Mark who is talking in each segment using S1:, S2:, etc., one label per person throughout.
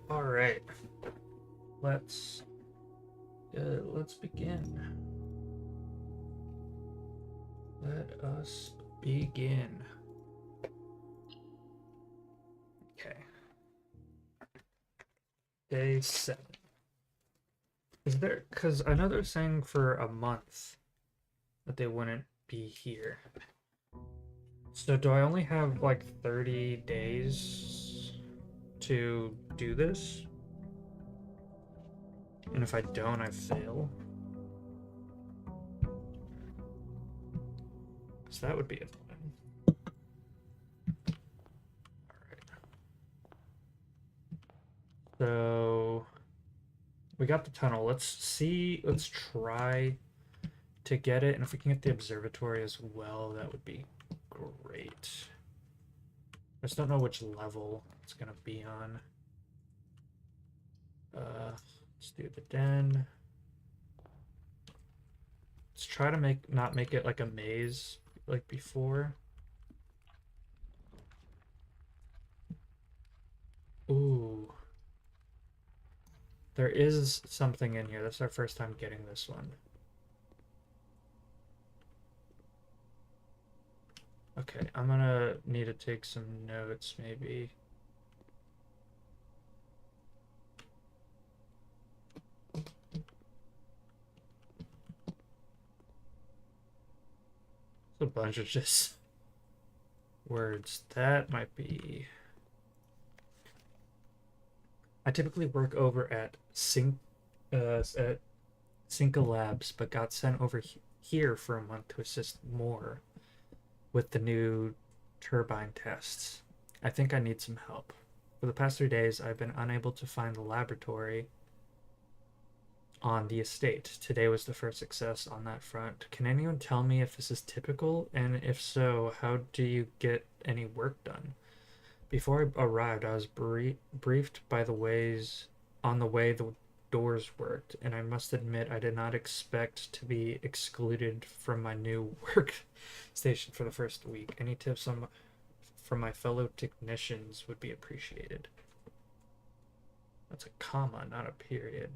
S1: All right, let's let's begin. Let us begin. Okay, day 7. Is there? Because I know they're saying for a month that they wouldn't be here. So do I only have like 30 days to do this? And if I don't, I fail. So that would be annoying. All right. So we got the tunnel. Let's see. Let's try to get it, and if we can get the observatory as well, that would be great. I just don't know which level it's gonna be on. Let's do the den. Let's try to not make it like a maze like before. Ooh, there is something in here. That's our first time getting this one. Okay, I'm gonna need to take some notes maybe. It's a bunch of just words. That might be. I typically work over at at Cinca Labs, but got sent over here for a month to assist more with the new turbine tests. I think I need some help. For the past 3 days, I've been unable to find the laboratory on the estate. Today was the first success on that front. Can anyone tell me if this is typical? And if so, how do you get any work done? Before I arrived, I was briefed by the ways on the way the doors worked, and I must admit I did not expect to be excluded from my new work station for the first week. Any tips from my fellow technicians would be appreciated. That's a comma, not a period.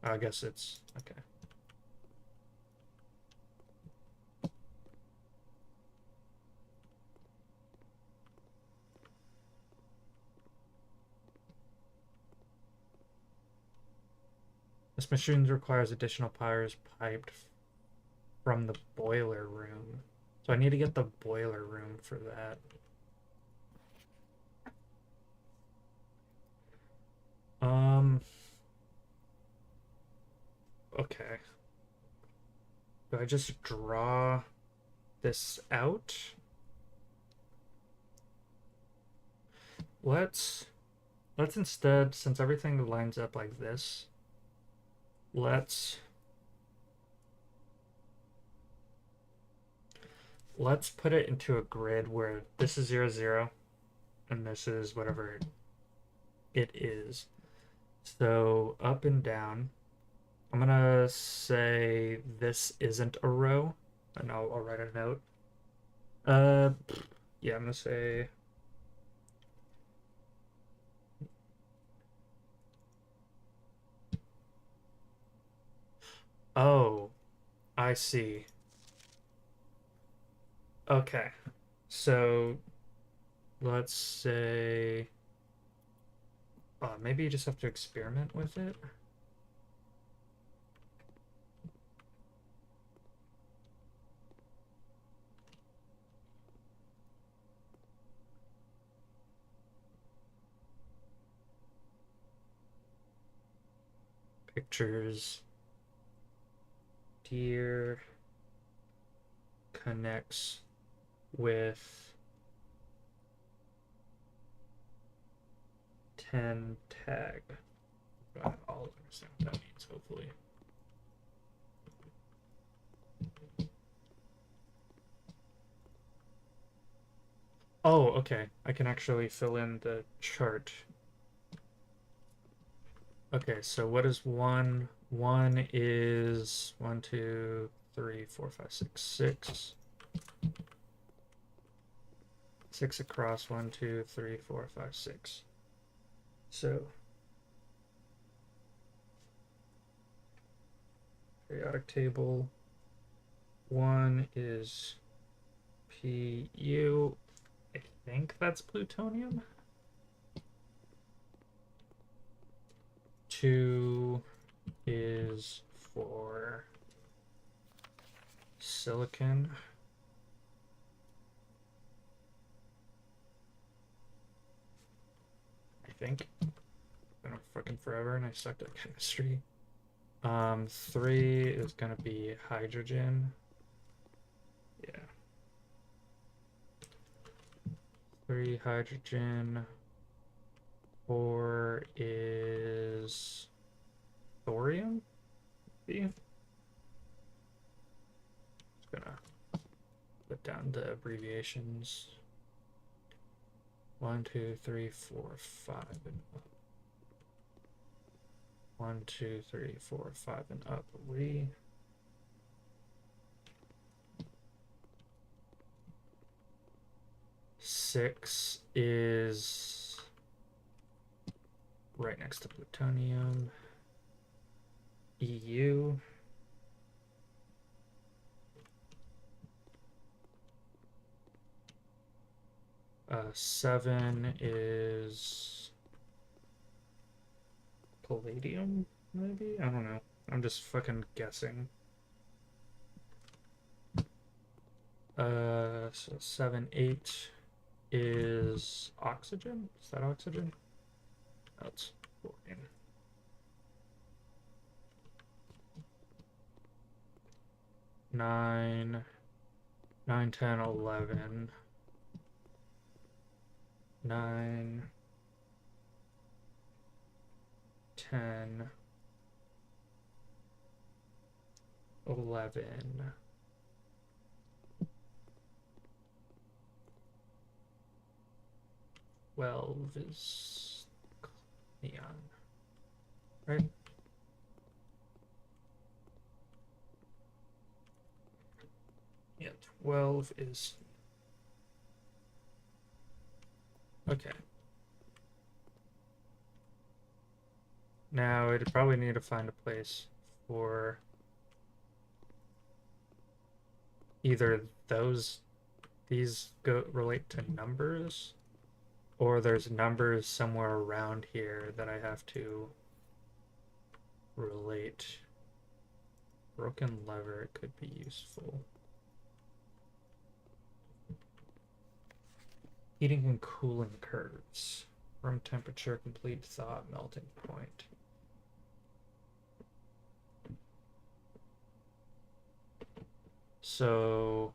S1: I guess it's okay. This machine requires additional powers piped from the boiler room. So I need to get the boiler room for that. Um, okay. Do I just draw this out? Let's let's instead, since everything lines up like this, let's let's put it into a grid where this is 0, 0, and this is whatever it is. So up and down. I'm gonna say this isn't a row, and I'll write a note. Uh, yeah, I'm gonna say. Oh, I see. Okay, so let's say. Maybe you just have to experiment with it. Pictures. Deer connects with 10 tag. I'll understand what that means, hopefully. Oh, okay. I can actually fill in the chart. Okay, so what is one? One is 1, 2, 3, 4, 5, 6, 6. 6 across, 1, 2, 3, 4, 5, 6. So periodic table 1 is Pu. I think that's plutonium. 2 is for silicon. I think. Been fucking forever and I sucked at chemistry. 3 is gonna be hydrogen. Yeah. 3 hydrogen. 4 is thorium. Just gonna put down the abbreviations. 1, 2, 3, 4, 5, and up. 1, 2, 3, 4, 5, and up. 6 is right next to plutonium. EU. 7 is palladium, maybe? I don't know. I'm just fucking guessing. So 7, 8 is oxygen? Is that oxygen? That's fluorine. 9, 9, 10, 11. 9, 10, 11. 12 is neon, right? Yeah, 12 is... Okay. Now I'd probably need to find a place for either these relate to numbers, or there's numbers somewhere around here that I have to relate. Broken lever could be useful. Heating and cooling curves. Room temperature, complete thaw, melting point. So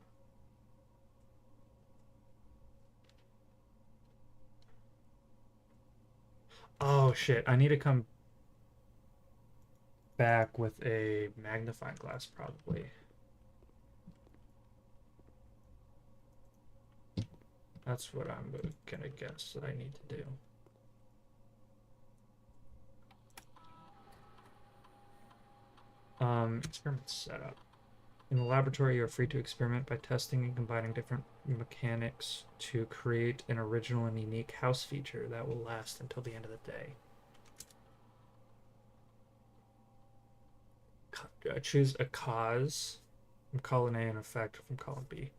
S1: oh shit, I need to come back with a magnifying glass probably. That's what I'm gonna guess that I need to do. Experiment setup. In the laboratory, you are free to experiment by testing and combining different mechanics to create an original and unique house feature that will last until the end of the day. Choose a cause from column A and effect from column B.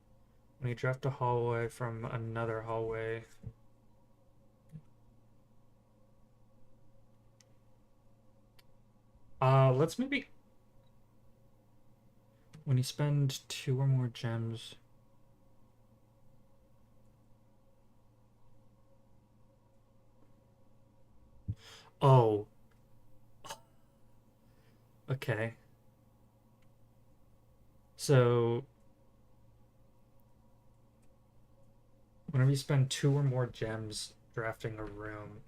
S1: When you draft a hallway from another hallway, let's maybe when you spend 2 or more gems. Oh. Okay. So whenever you spend 2 or more gems drafting a room,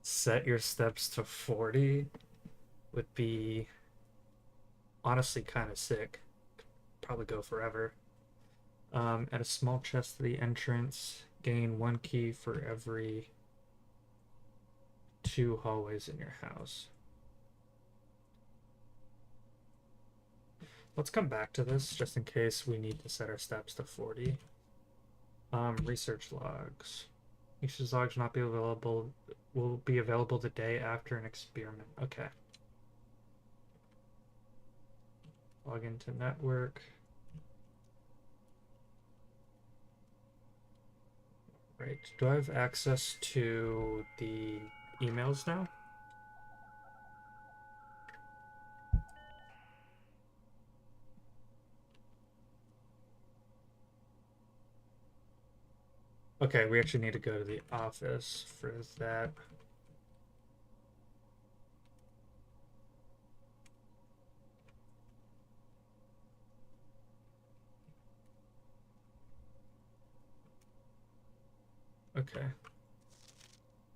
S1: set your steps to 40 would be honestly kind of sick. Probably go forever. Add a small chest to the entrance. Gain 1 key for every 2 hallways in your house. Let's come back to this just in case we need to set our steps to 40. Research logs. Usage logs will not be available. Will be available the day after an experiment. Okay. Log into network. Right. Do I have access to the emails now? Okay, we actually need to go to the office for that. Okay.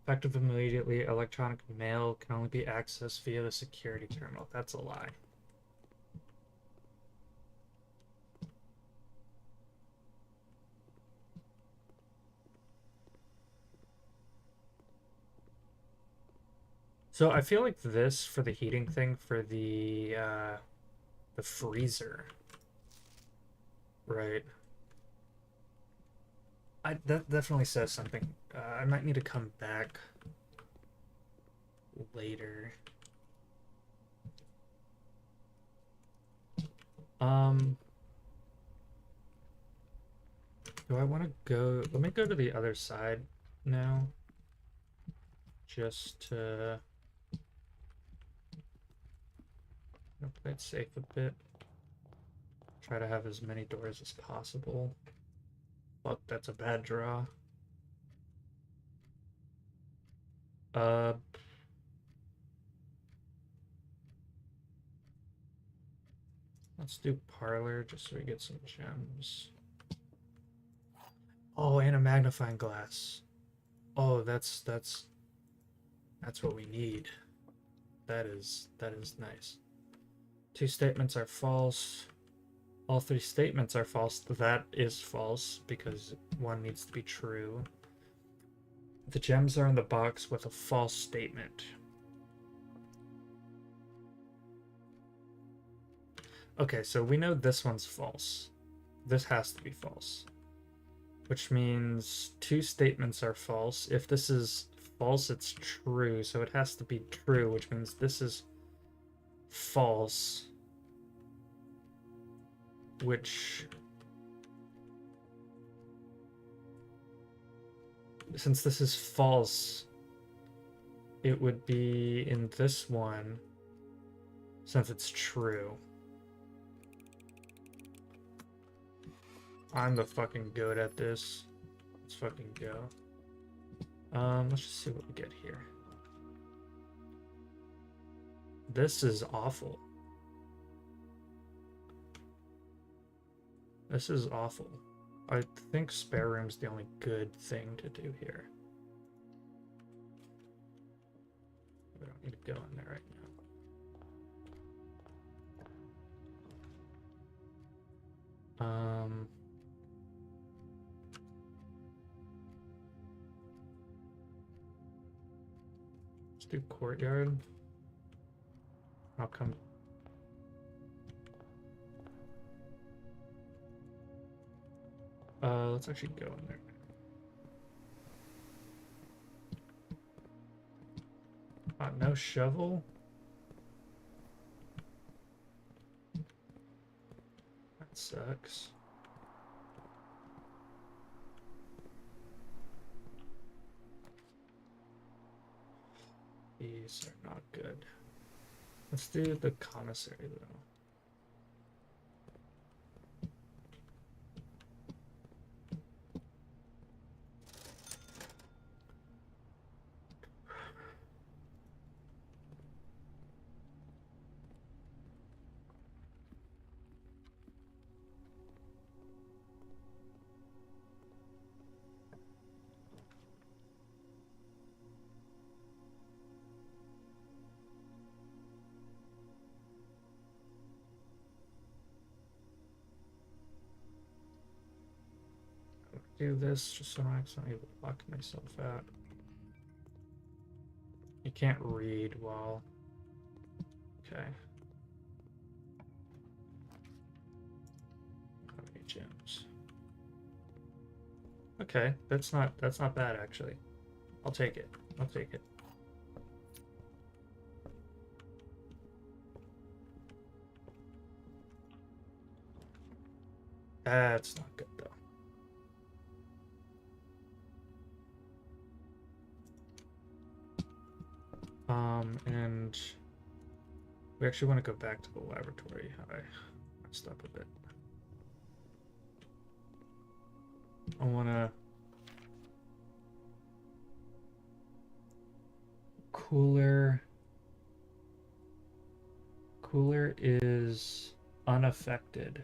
S1: Effective immediately, electronic mail can only be accessed via the security terminal. That's a lie. So I feel like this for the heating thing for the freezer. Right. That definitely says something. I might need to come back later. Um, do I want to go? Let me go to the other side now. Just to play it safe a bit. Try to have as many doors as possible. Fuck, that's a bad draw. Uh, let's do parlor just so we get some gems. Oh, and a magnifying glass. Oh, that's what we need. That is nice. Two statements are false. All three statements are false. That is false because one needs to be true. The gems are in the box with a false statement. Okay, so we know this one's false. This has to be false. Which means two statements are false. If this is false, it's true. So it has to be true, which means this is false. Which, since this is false, it would be in this one, since it's true. I'm the fucking goat at this. Let's fucking go. Let's just see what we get here. This is awful. This is awful. I think spare room's the only good thing to do here. We don't need to go in there right now. Let's do courtyard. I'll come. Let's actually go in there. No shovel? That sucks. These are not good. Let's do the commissary though. Do this just so I don't accidentally lock myself out. You can't read while. Okay. How many gems? Okay, that's not bad actually. I'll take it. I'll take it. That's not good though. And we actually want to go back to the laboratory. I messed up a bit. I want to cooler is unaffected.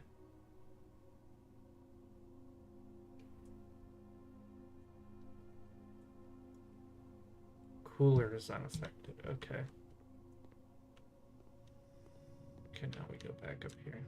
S1: Cooler is unaffected. Okay. Okay, now we go back up here.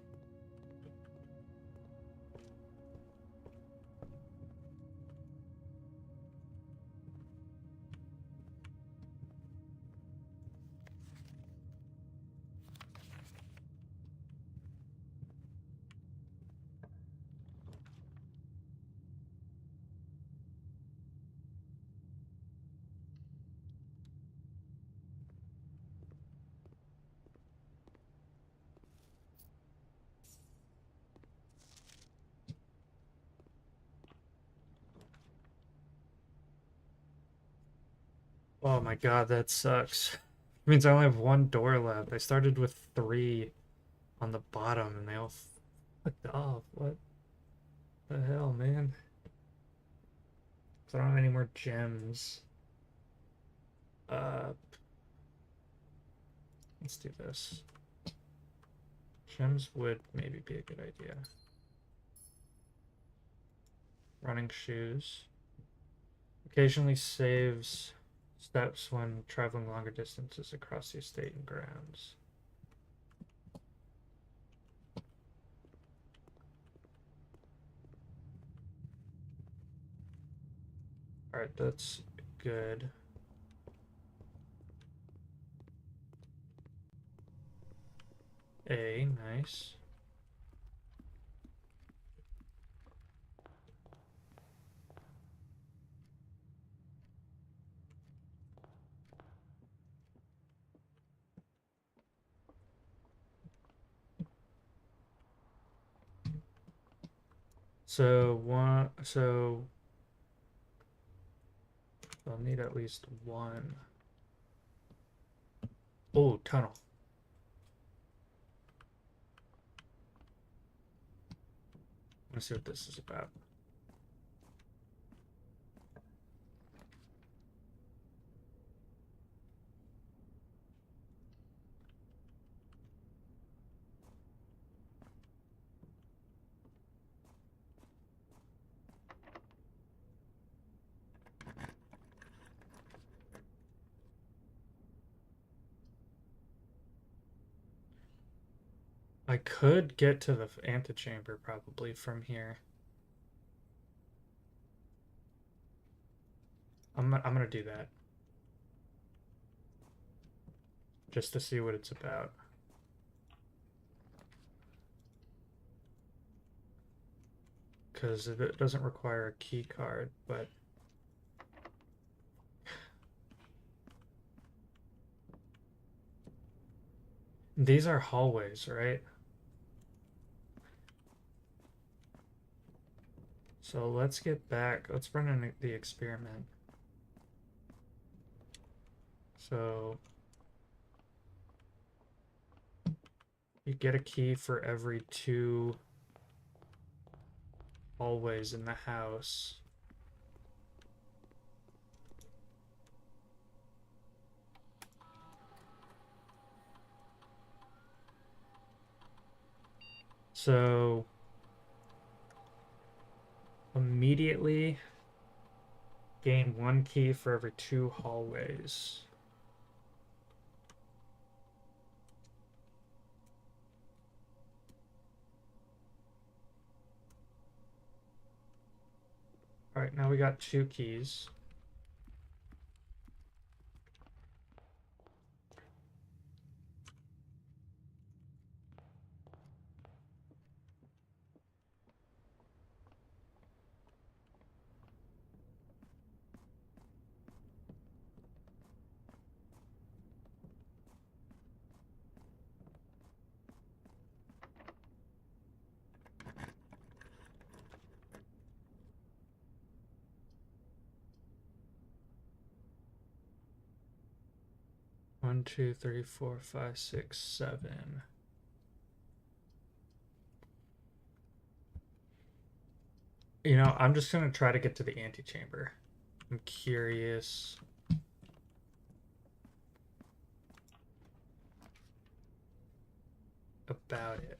S1: Oh my god, that sucks. Means I only have one door left. I started with 3 on the bottom and they all fucked off. What the hell, man? So I don't have any more gems. Uh, let's do this. Gems would maybe be a good idea. Running shoes. Occasionally saves steps when traveling longer distances across the estate and grounds. Alright, that's good. Nice. So I'll need at least one. Oh, tunnel. Let's see what this is about. I could get to the antechamber probably from here. I'm gonna do that. Just to see what it's about. Because it doesn't require a key card, but these are hallways, right? So let's get back. Let's run in the experiment. So you get a key for every 2 hallways in the house. So immediately gain 1 key for every 2 hallways. All right, now we got 2 keys. 1, 2, 3, 4, 5, 6, 7. You know, I'm just gonna try to get to the antechamber. I'm curious. About it.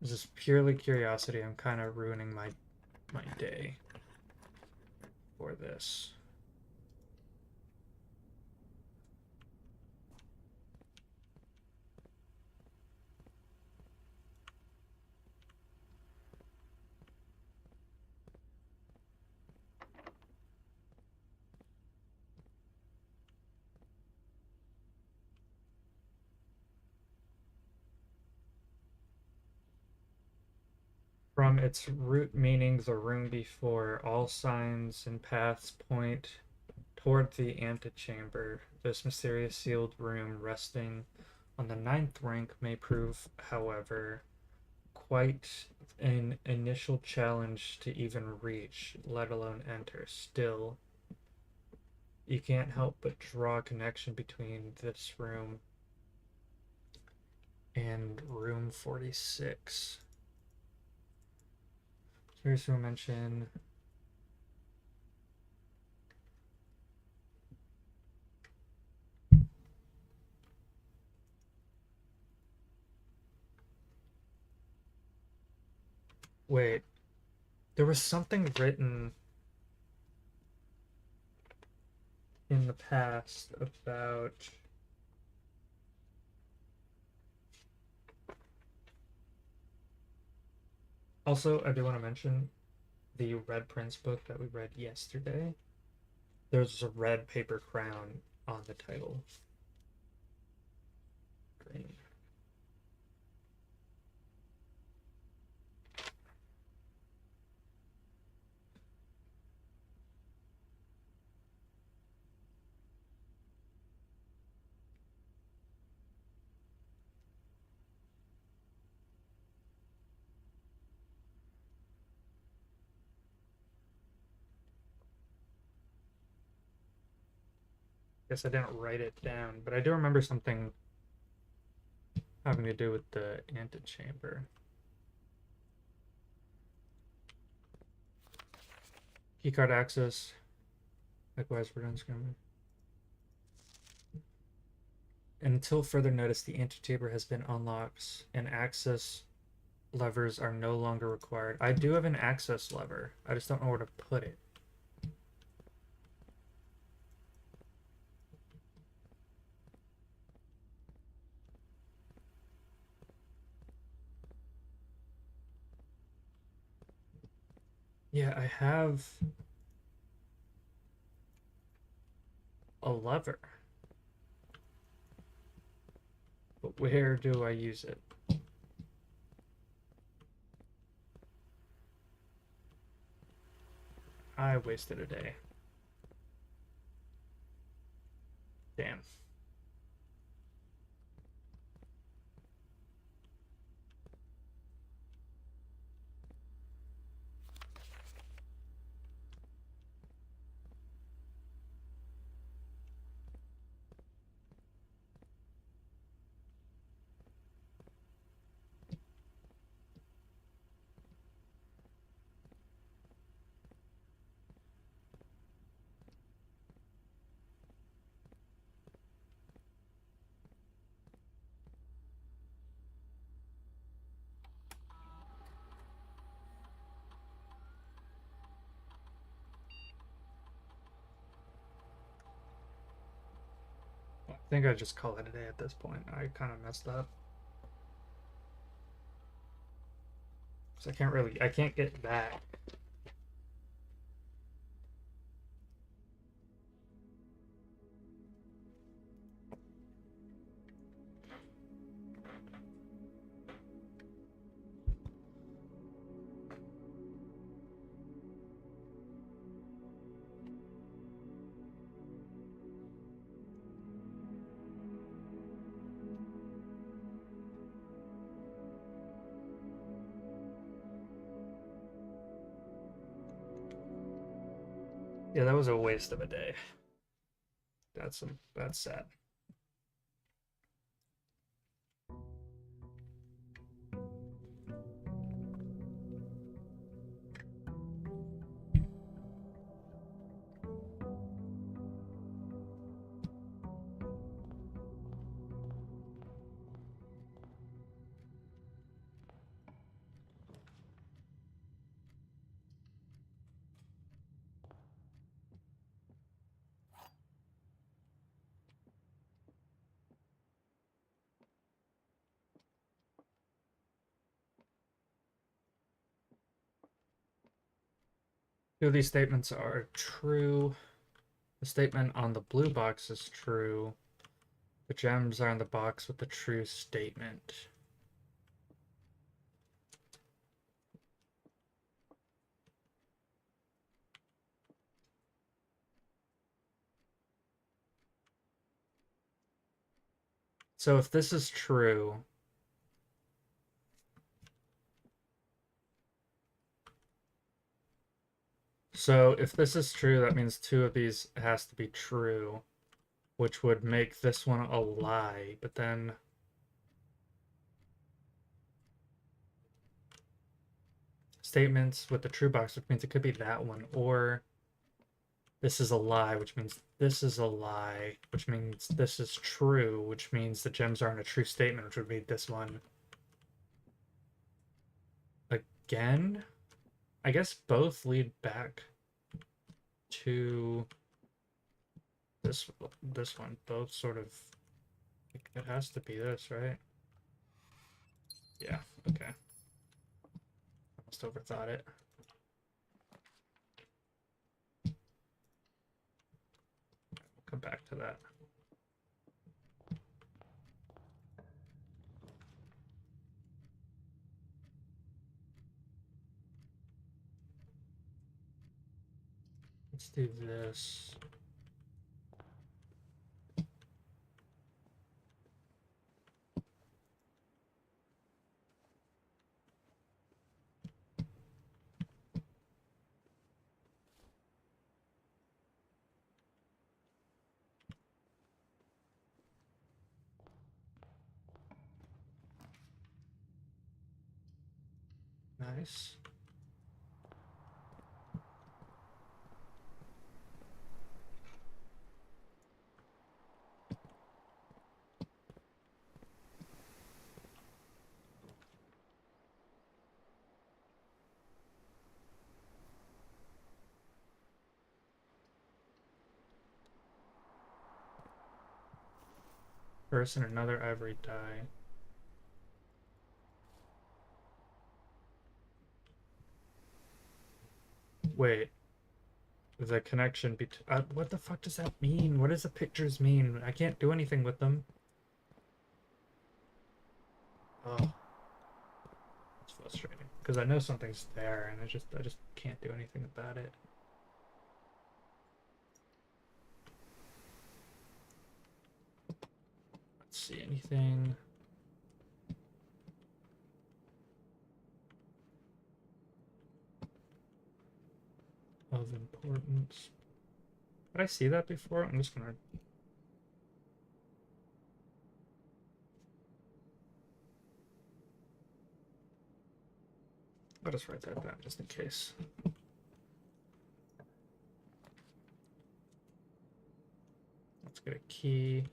S1: This is purely curiosity. I'm kind of ruining my day for this. From its root meaning, the room before, all signs and paths point toward the antechamber. This mysterious sealed room resting on the ninth rank may prove, however, quite an initial challenge to even reach, let alone enter. Still, you can't help but draw a connection between this room and room 46. Here's who mention. Wait, there was something written in the past about. Also, I do want to mention the Red Prince book that we read yesterday. There's a red paper crown on the title. Green. Guess I didn't write it down, but I do remember something having to do with the antechamber. Keycard access. Likewise, we're done screaming. Until further notice, the antechamber has been unlocked and access levers are no longer required. I do have an access lever. I just don't know where to put it. Yeah, I have a lever. But where do I use it? I wasted a day. Damn. I think I just call it a day at this point. I kind of messed up. So I can't get back. Yeah, that was a waste of a day. That's sad. Two of these statements are true. The statement on the blue box is true. The gems are in the box with the true statement. So if this is true, that means two of these has to be true, which would make this one a lie. But then statements with the true box, which means it could be that one, or this is a lie, which means this is a lie, which means this is true, which means the gems aren't a true statement, which would be this one. Again, I guess both lead back to this one. Both sort of. It has to be this, right? Yeah. Okay. Almost overthought it. We'll come back to that. Let's do this. Nice. Person, another ivory die. Wait. The connection between. What the fuck does that mean? What does the pictures mean? I can't do anything with them. Oh, it's frustrating because I know something's there, and I just can't do anything about it. Let's see anything. Of importance. Did I see that before? I'm just gonna. I'll just write that down just in case. Let's get a key.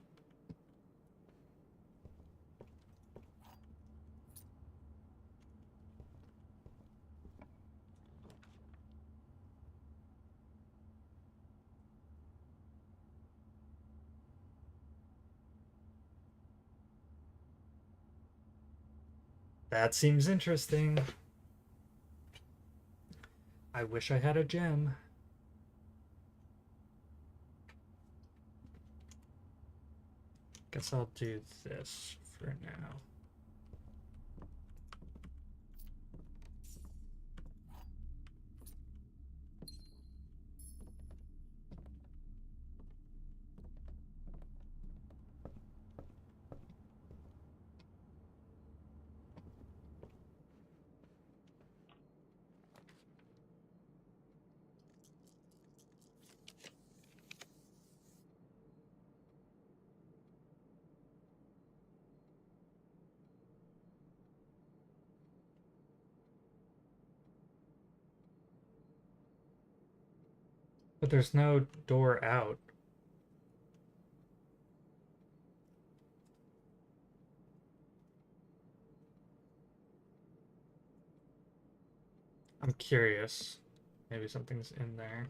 S1: That seems interesting. I wish I had a gem. Guess I'll do this for now. But there's no door out. I'm curious. Maybe something's in there.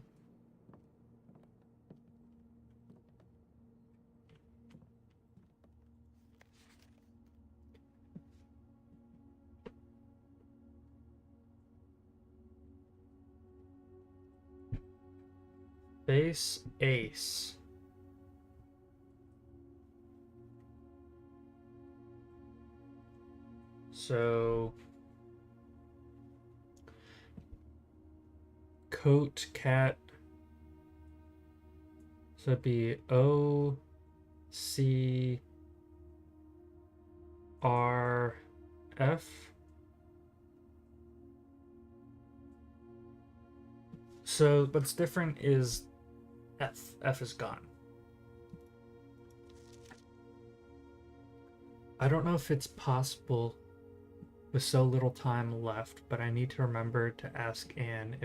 S1: Base ace. So coat cat. So it'd be O C R F. So what's different is F. F is gone. I don't know if it's possible with so little time left, but I need to remember to ask Anne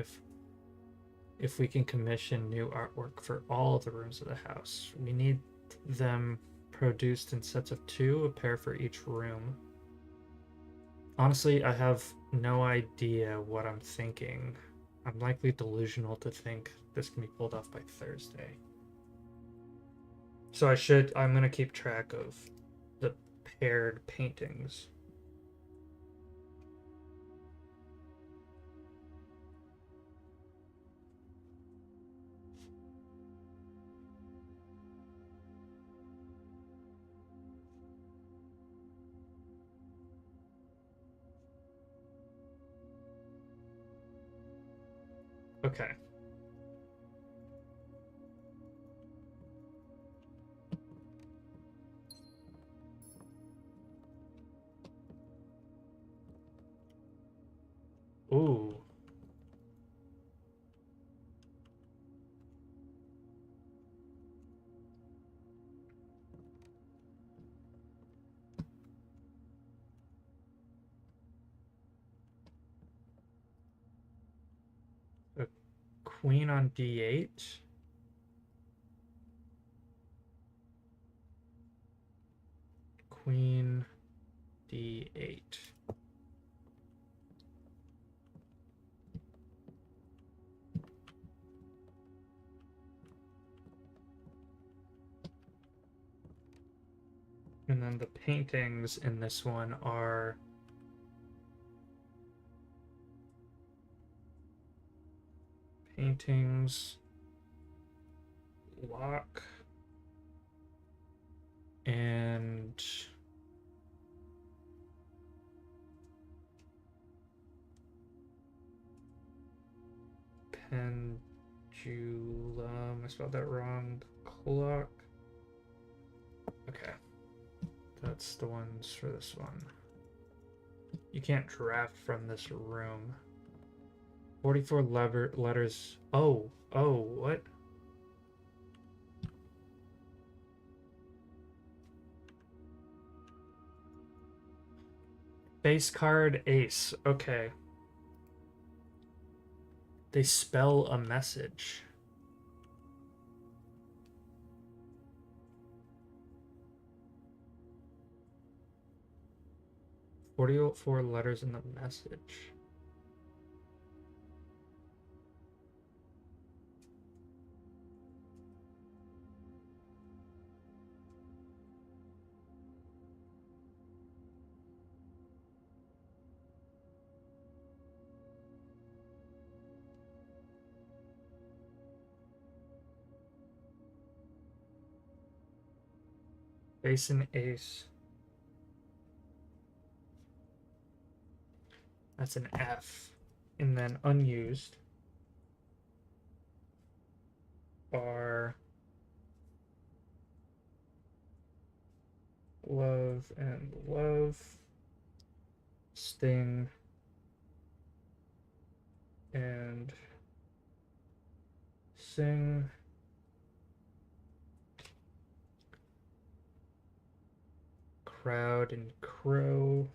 S1: if we can commission new artwork for all of the rooms of the house. We need them produced in sets of 2, a pair for each room. Honestly, I have no idea what I'm thinking. I'm likely delusional to think this can be pulled off by Thursday. So I'm going to keep track of the paired paintings. Okay. Ooh. A queen on d8. Queen d8. And then the paintings in this one are paintings, lock, and pendulum. I spelled that wrong. Clock. Okay. That's the ones for this one. You can't draft from this room. 44 letters. Oh, what? Base card ace. Okay. They spell a message. "44 letters in the message." Ace and ace. That's an F. And then unused are love and love, sting, and sing, crowd and crow,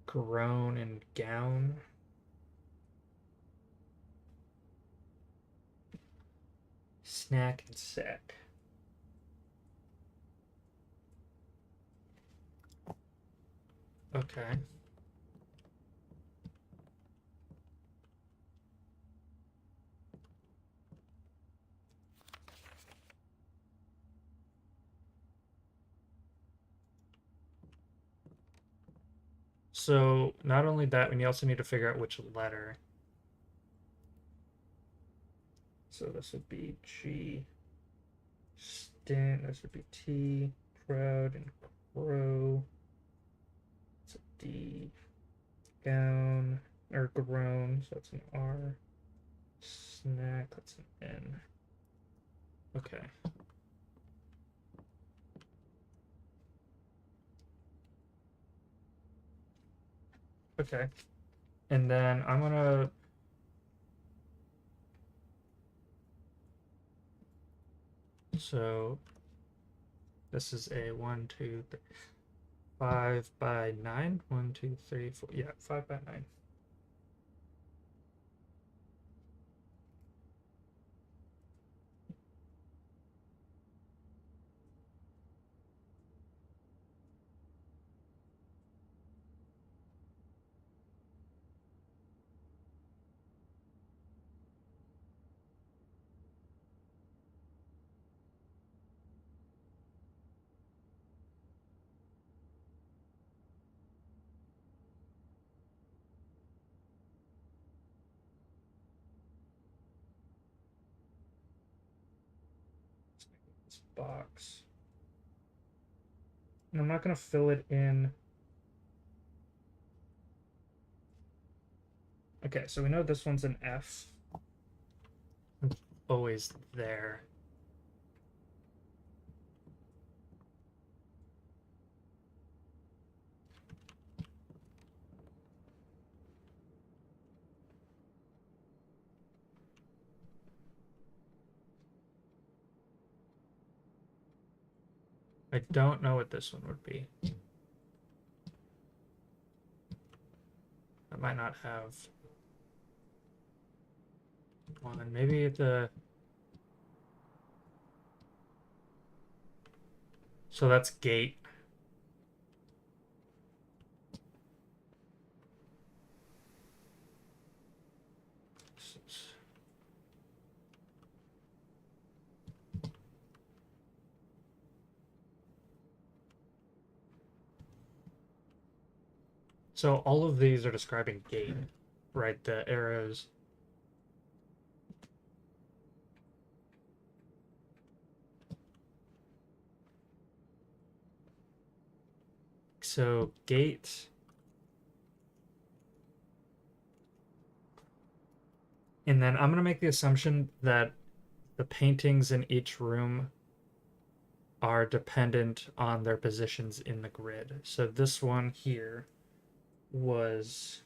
S1: groan and gown, snack and sack. Okay. So not only that, we also need to figure out which letter. So this would be G. Stint. This would be T. Crowd and crow. It's a D. Gown or grown. So that's an R. Snack. That's an N. Okay. Okay. And then I'm gonna so this is a 1, 2, 3, 5 by 9. 1, 2, 3, 4. Yeah, 5 by 9. This box. And I'm not gonna fill it in. Okay, so we know this one's an F. It's always there. I don't know what this one would be. I might not have one. Maybe the... So that's gate. So all of these are describing gate, right? The arrows. So gate. And then I'm going to make the assumption that the paintings in each room are dependent on their positions in the grid. So this one here was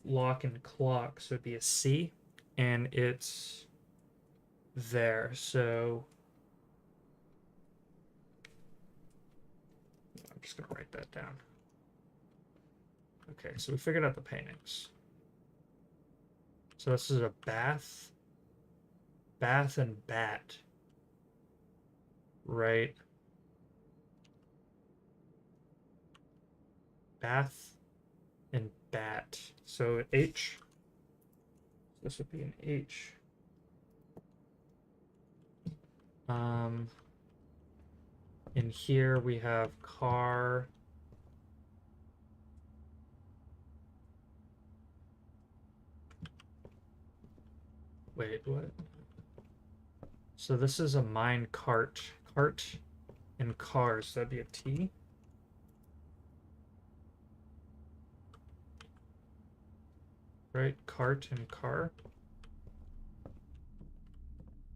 S1: lock and clock, so it'd be a C, and it's there. So I'm just gonna write that down. Okay, so we figured out the paintings. So this is a bath, bath and bat, right? Bath and bat. So H. This would be an H. In here we have car. Wait, what? So this is a mine cart. Cart and cars. So that'd be a T. Right? Cart and car.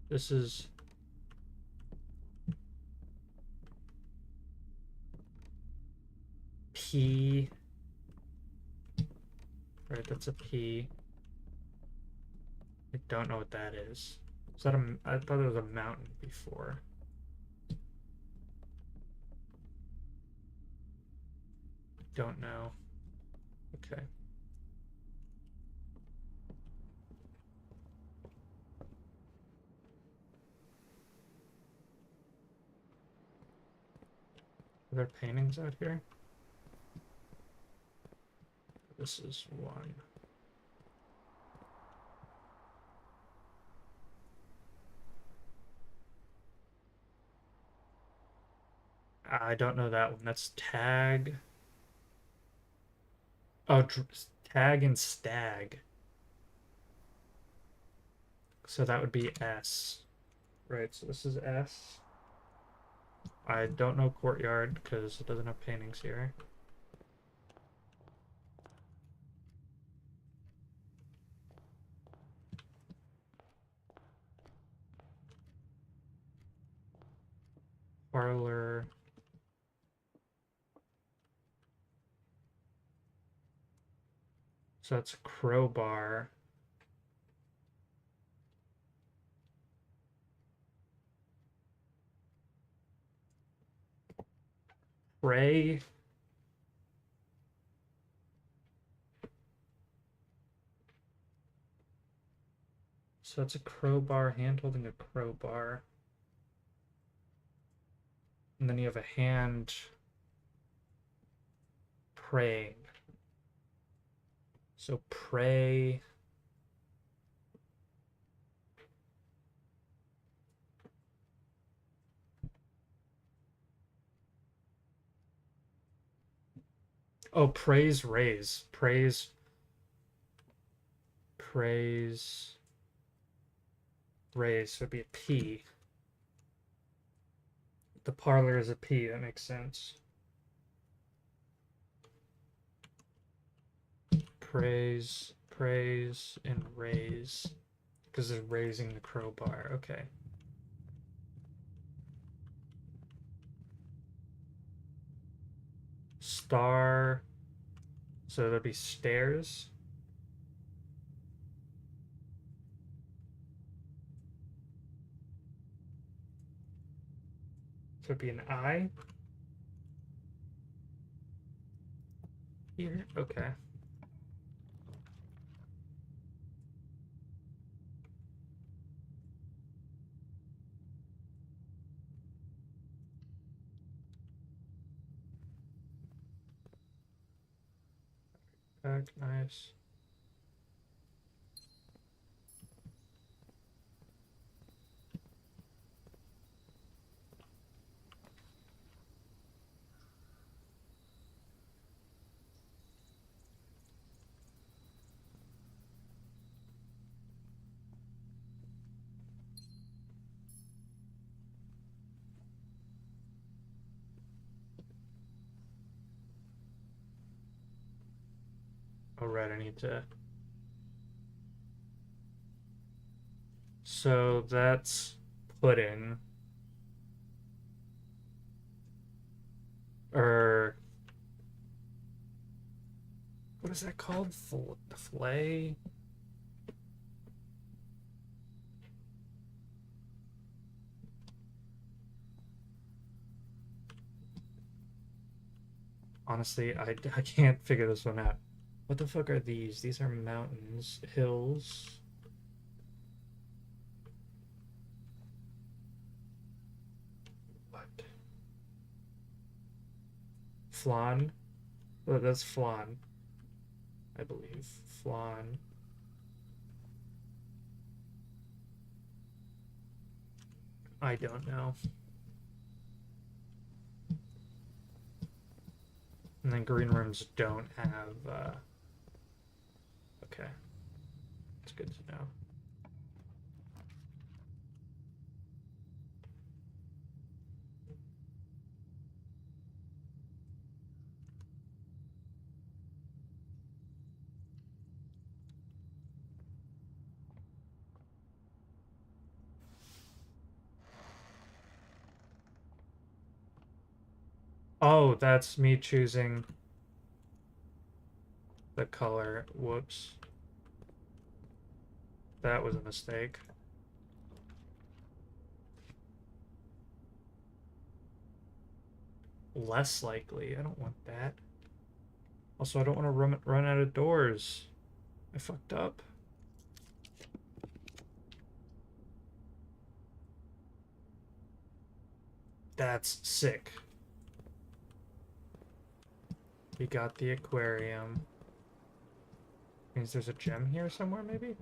S1: This is P. Right, that's a P. I don't know what that is. Is that a... I thought it was a mountain before. Don't know. Okay. Are there paintings out here? This is one. I don't know that one. That's tag. Oh, tag and stag. So that would be S. Right, so this is S. I don't know courtyard because it doesn't have paintings here. Parlor. So that's crowbar. Pray. So that's a crowbar, hand holding a crowbar. And then you have a hand praying. So pray. Oh, praise, raise. Praise. Praise. Raise. So it'd be a P. The parlor is a P. That makes sense. Praise, praise, and raise. Because they're raising the crowbar. Okay. Star. So that'd be stairs. So it'd be an I. Here. Okay. Back, nice. Oh, right, I need to. So that's pudding. Or what is that called? Flay? Honestly, I can't figure this one out. What the fuck are these? These are mountains, hills. What? Flan? Oh, that's flan, I believe. Flan. I don't know. And then green rooms don't have, okay. It's good to know. Oh, that's me choosing the color. Whoops. That was a mistake. Less likely. I don't want that. Also, I don't want to run out of doors. I fucked up. That's sick. We got the aquarium. Means there's a gem here somewhere, maybe?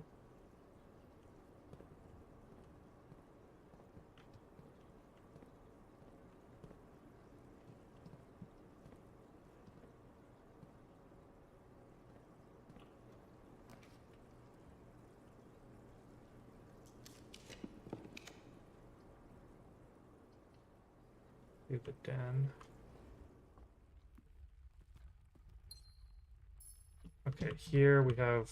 S1: Do the den. Okay, here we have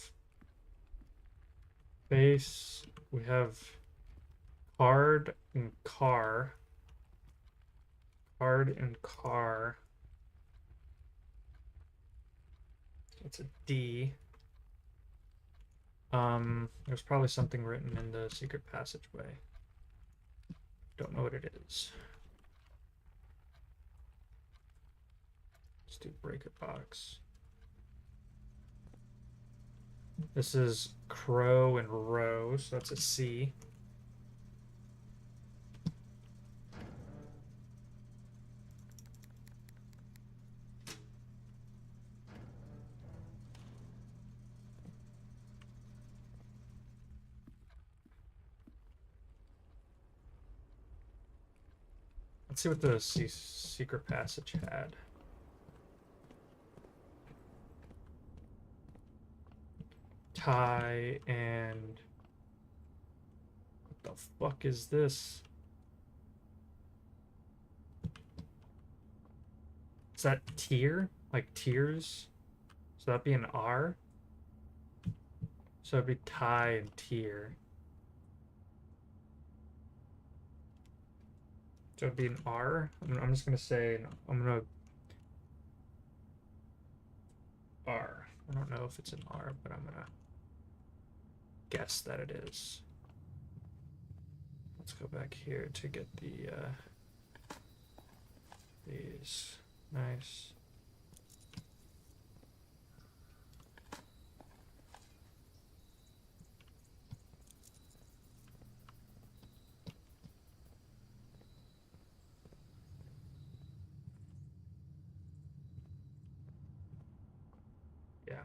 S1: base, we have card and car. Card and car. It's a D. There's probably something written in the secret passageway. Don't know what it is. Let's do break a box. This is crow and row, so that's a C. Let's see what the secret passage had. Tie and... What the fuck is this? Is that tier? Like tiers? So that'd be an R? So it'd be tie and tier. So it'd be an R? I'm just gonna say, I'm gonna... R. I don't know if it's an R, but I'm gonna guess that it is. Let's go back here to get the these. Nice. Yeah.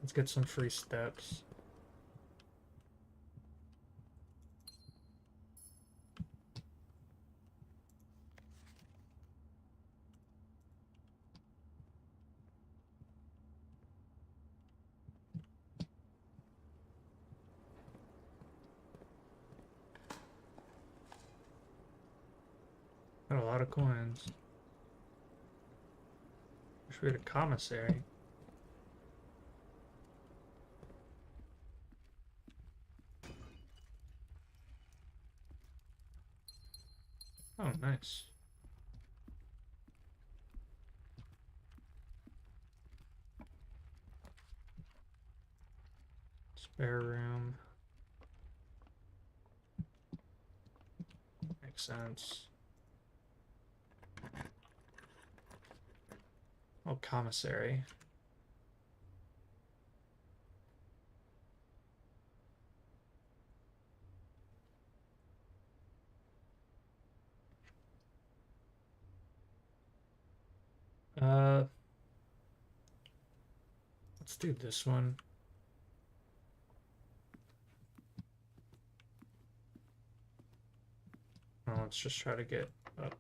S1: Let's get some free steps. Got a lot of coins. Wish we had a commissary. Oh, nice. Spare room. Makes sense. Oh, commissary. Let's do this one. Oh, let's just try to get up.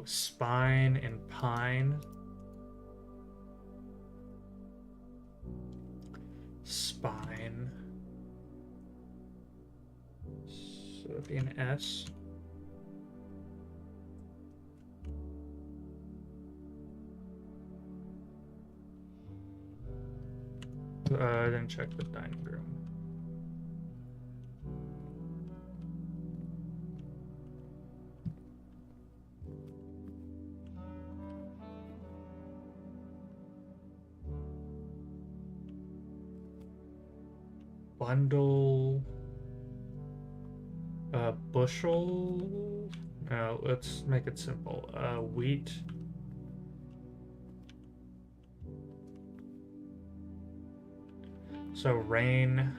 S1: spine and pine. Spine. So it'd be an S. Then check the dining room. Bundle. Bushel. No, let's make it simple. Wheat. So rain.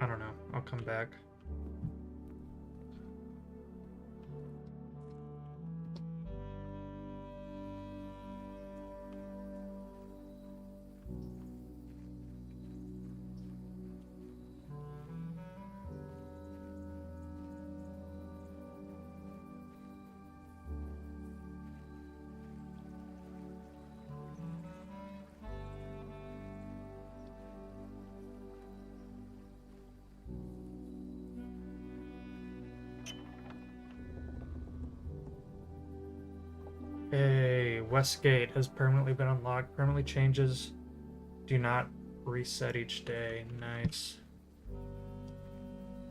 S1: I don't know. I'll come back. Hey, Westgate has permanently been unlocked. Permanently changes do not reset each day. Nice.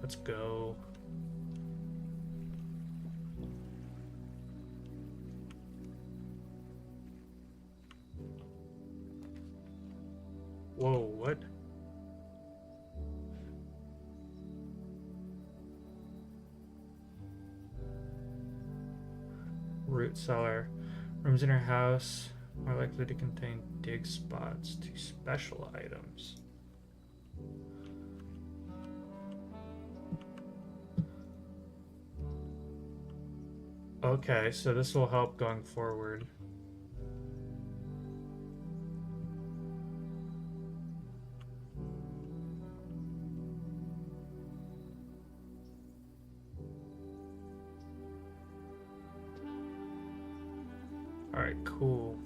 S1: Let's go. Whoa, what? Root cellar. Rooms in her house are likely to contain dig spots to special items. Okay, so this will help going forward. All right, cool.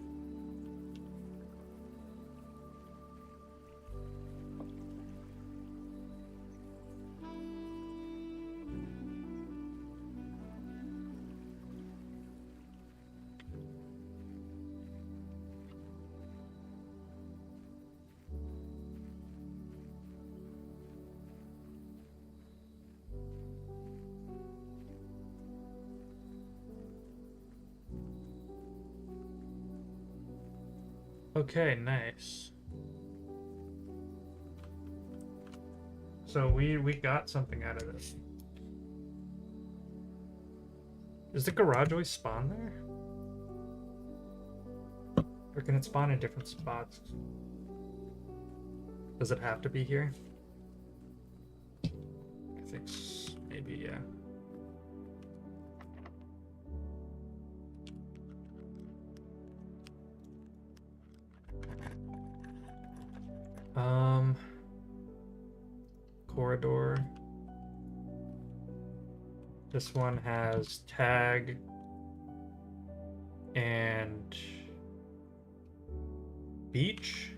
S1: Okay, nice. So we got something out of this. Does the garage always spawn there? Or can it spawn in different spots? Does it have to be here? I think maybe, yeah. Corridor. This one has tag and beach.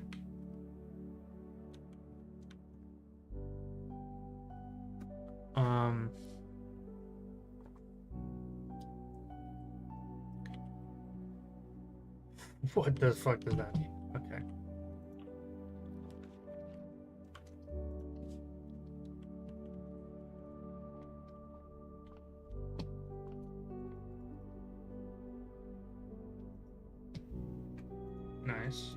S1: What the fuck does that mean? Okay. Nice.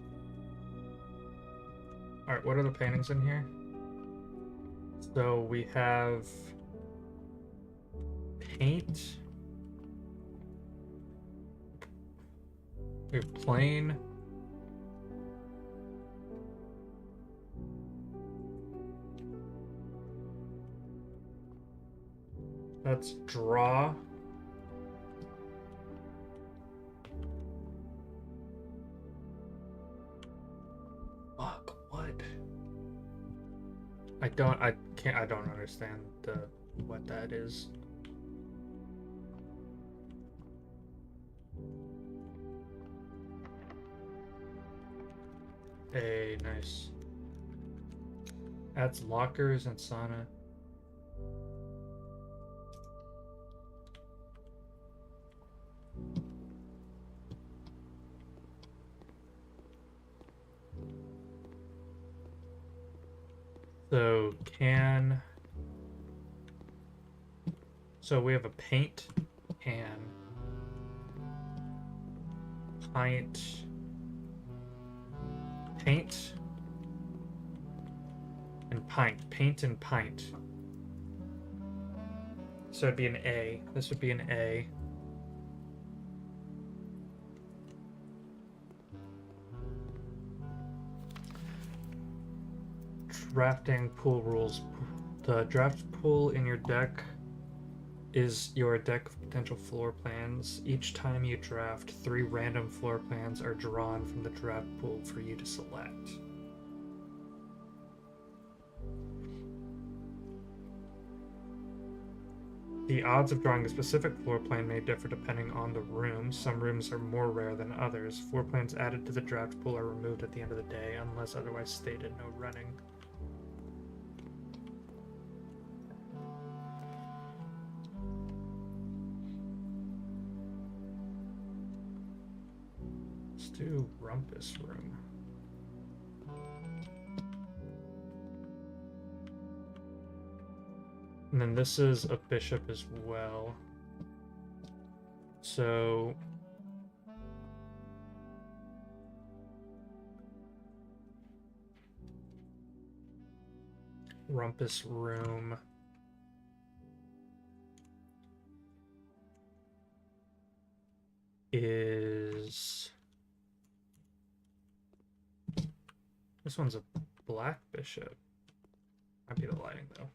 S1: Alright, what are the paintings in here? So we have paint. We have plain. That's draw. Fuck, what? I don't understand what that is. Hey, nice. Adds lockers and sauna. So so we have a paint can, paint, and paint and pint. So it'd be an A. This would be an A. Drafting pool rules. The draft pool in your deck is your deck of potential floor plans. Each time you draft, 3 random floor plans are drawn from the draft pool for you to select. The odds of drawing a specific floor plan may differ depending on the room. Some rooms are more rare than others. Floor plans added to the draft pool are removed at the end of the day, unless otherwise stated. No running. Let's do Rumpus Room. And then this is a bishop as well. So Rumpus Room is... This one's a black bishop. Might be the lighting though.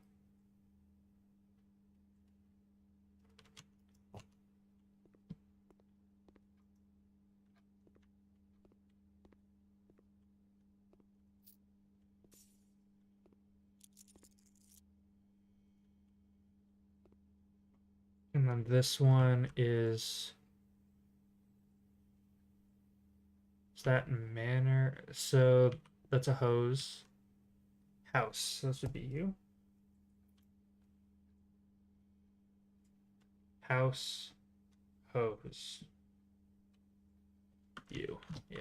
S1: And then this one is that manor? So that's a hose. House. This would be you. House. Hose. You. Yeah.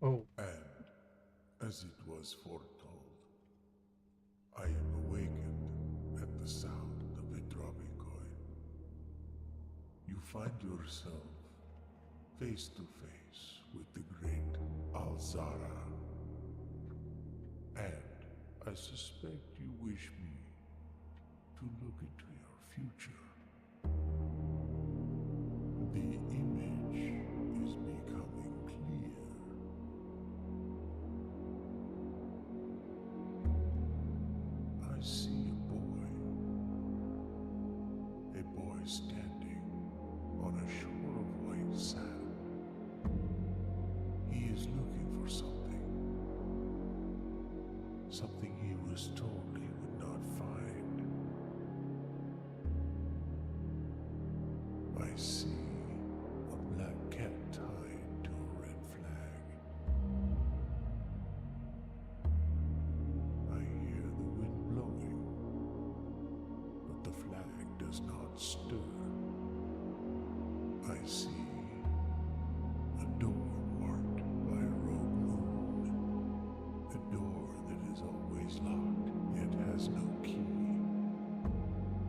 S1: Oh.
S2: And, as it was foretold, I am awakened at the sound of a dropping coin. You find yourself face to face with the great Alzara. And I suspect you wish me to look into your future. The image is becoming clear. I see a boy standing on a shore of white sand. He is looking for something he was told he would not find. I see a black cat tied to a red flag. I hear the wind blowing, but the flag does not stir. I see a door marked by a rogue moon. A door that is always locked, yet has no key.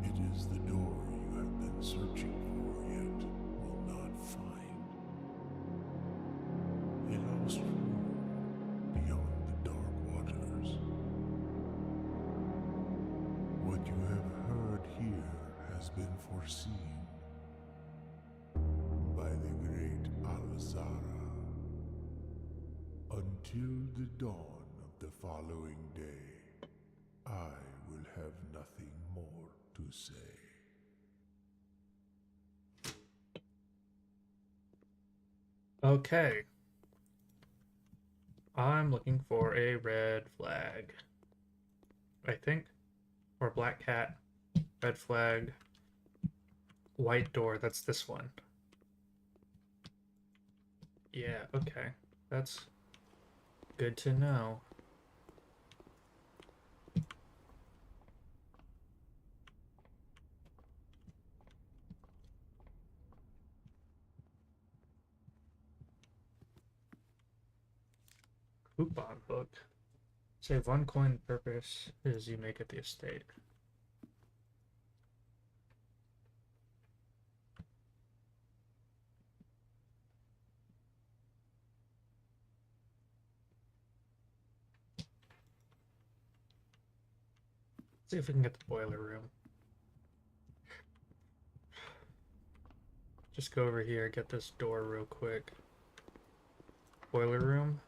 S2: It is the door you have been searching for, yet will not find. A lost room beyond the dark waters. What you have heard here has has been foreseen by the great Al-Zara. Until the dawn of the following day, I will have nothing more to say.
S1: Okay. I'm looking for a red flag, I think. Or black cat. Red flag. White door. That's this one. Yeah, okay. That's good to know. Coupon book. Save 1 coin. Purpose is you make it the estate. See if we can get the boiler room. Just go over here, get this door real quick. Boiler room.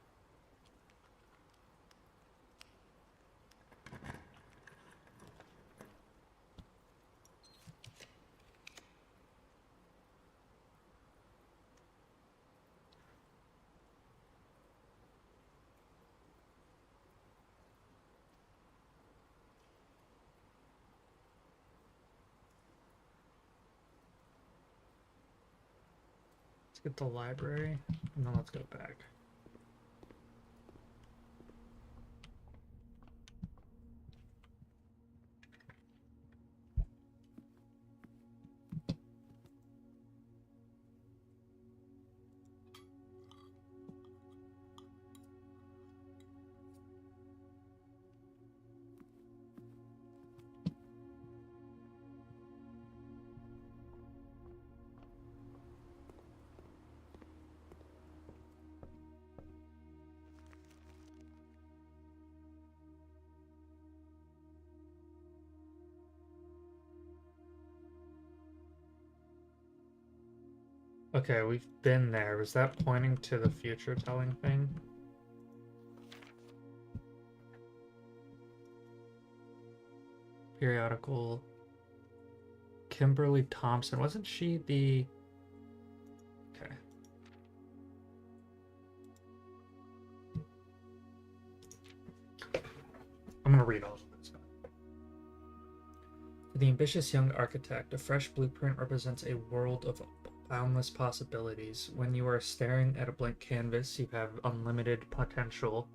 S1: Let's get the library, and then let's go back. Okay, we've been there. Was that pointing to the future telling thing? Periodical. Kimberly Thompson. Wasn't she the... Okay. I'm gonna read all of this. For the ambitious young architect, a fresh blueprint represents a world of boundless possibilities. When you are staring at a blank canvas, you have unlimited potential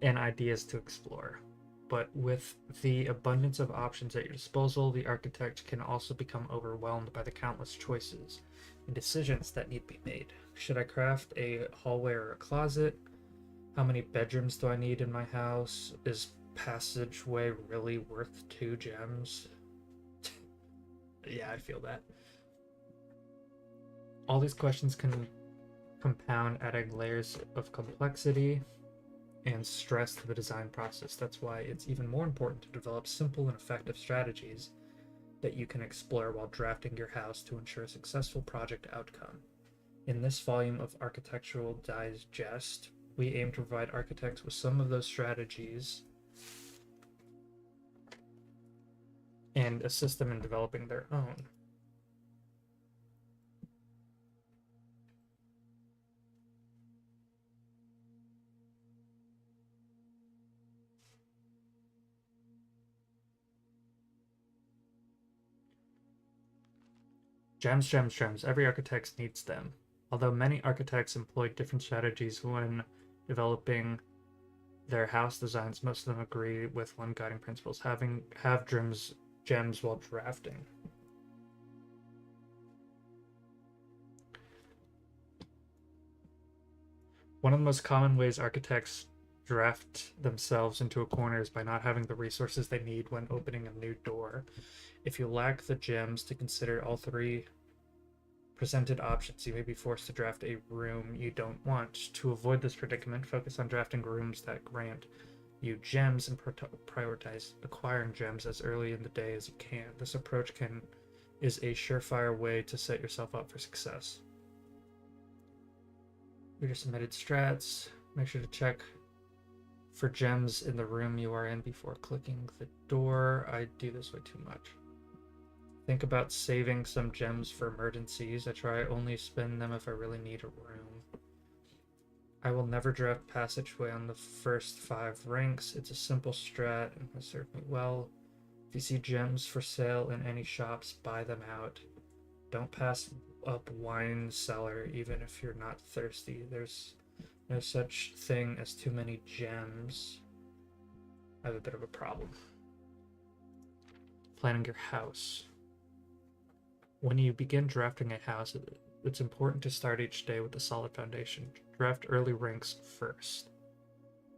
S1: and ideas to explore. But with the abundance of options at your disposal, the architect can also become overwhelmed by the countless choices and decisions that need to be made. Should I craft a hallway or a closet? How many bedrooms do I need in my house? Is passageway really worth 2 gems? Yeah, I feel that. All these questions can compound, adding layers of complexity and stress to the design process. That's why it's even more important to develop simple and effective strategies that you can explore while drafting your house to ensure a successful project outcome. In this volume of Architectural Digest, we aim to provide architects with some of those strategies and assist them in developing their own. Gems, gems, gems. Every architect needs them. Although many architects employ different strategies when developing their house designs, most of them agree with one guiding principles: have gems while drafting. One of the most common ways architects draft themselves into a corner is by not having the resources they need when opening a new door. If you lack the gems to consider all 3 presented options, you may be forced to draft a room you don't want. To avoid this predicament, focus on drafting rooms that grant you gems and prioritize acquiring gems as early in the day as you can. This approach can is a surefire way to set yourself up for success. Reader submitted strats. Make sure to check for gems in the room you are in before clicking the door. I do this way too much. Think about saving some gems for emergencies. I try only spend them if I really need a room. I will never draft passageway on the first 5 ranks. It's a simple strat and has served me well. If you see gems for sale in any shops, buy them out. Don't pass up wine cellar even if you're not thirsty. There's no such thing as too many gems. I have a bit of a problem. Planning your house. When you begin drafting a house, it's important to start each day with a solid foundation. Draft early ranks first.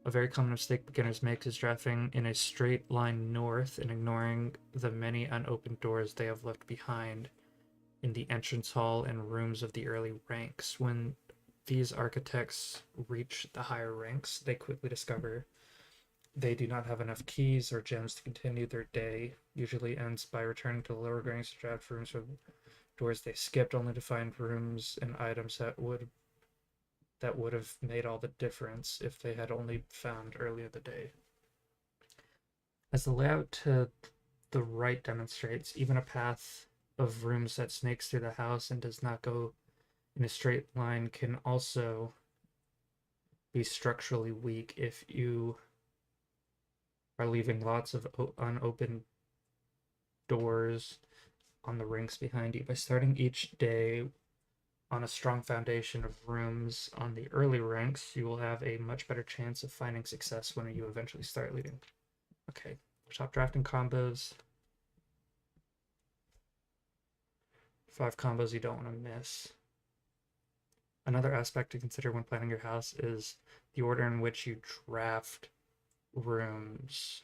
S1: A very common mistake beginners make is drafting in a straight line north and ignoring the many unopened doors they have left behind in the entrance hall and rooms of the early ranks. When these architects reach the higher ranks, they quickly discover they do not have enough keys or gems to continue their day. Usually ends by returning to the lower ranks to draft rooms from doors they skipped, only to find rooms and items that would have made all the difference if they had only found earlier in the day. As the layout to the right demonstrates, even a path of rooms that snakes through the house and does not go in a straight line can also be structurally weak if you are leaving lots of unopened doors on the ranks behind you. By starting each day on a strong foundation of rooms on the early ranks, you will have a much better chance of finding success when you eventually start leading. Okay, top drafting combos. 5 combos you don't want to miss. Another aspect to consider when planning your house is the order in which you draft rooms.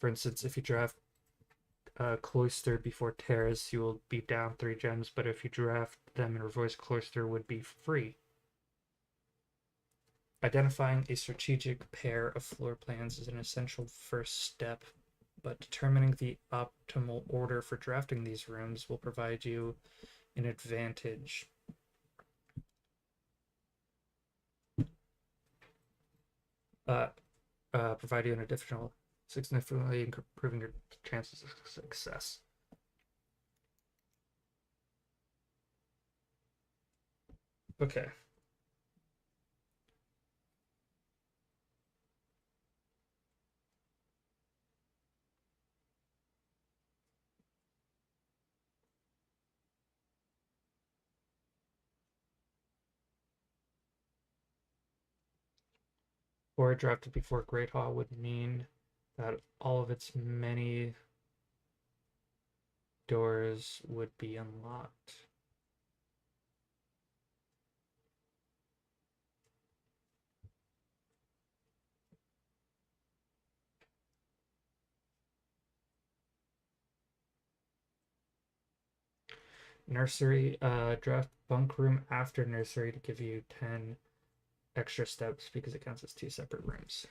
S1: For instance, if you draft Cloister before Terrace, you will be down 3 gems, but if you draft them in reverse, Cloister would be free. Identifying a strategic pair of floor plans is an essential first step, but determining the optimal order for drafting these rooms will provide you an advantage. Provide you an additional, significantly improving your chances of success. Okay. Or drafted before Great Hall would mean that all of its many doors would be unlocked. Nursery, draft bunk room after nursery to give you 10 extra steps because it counts as 2 separate rooms.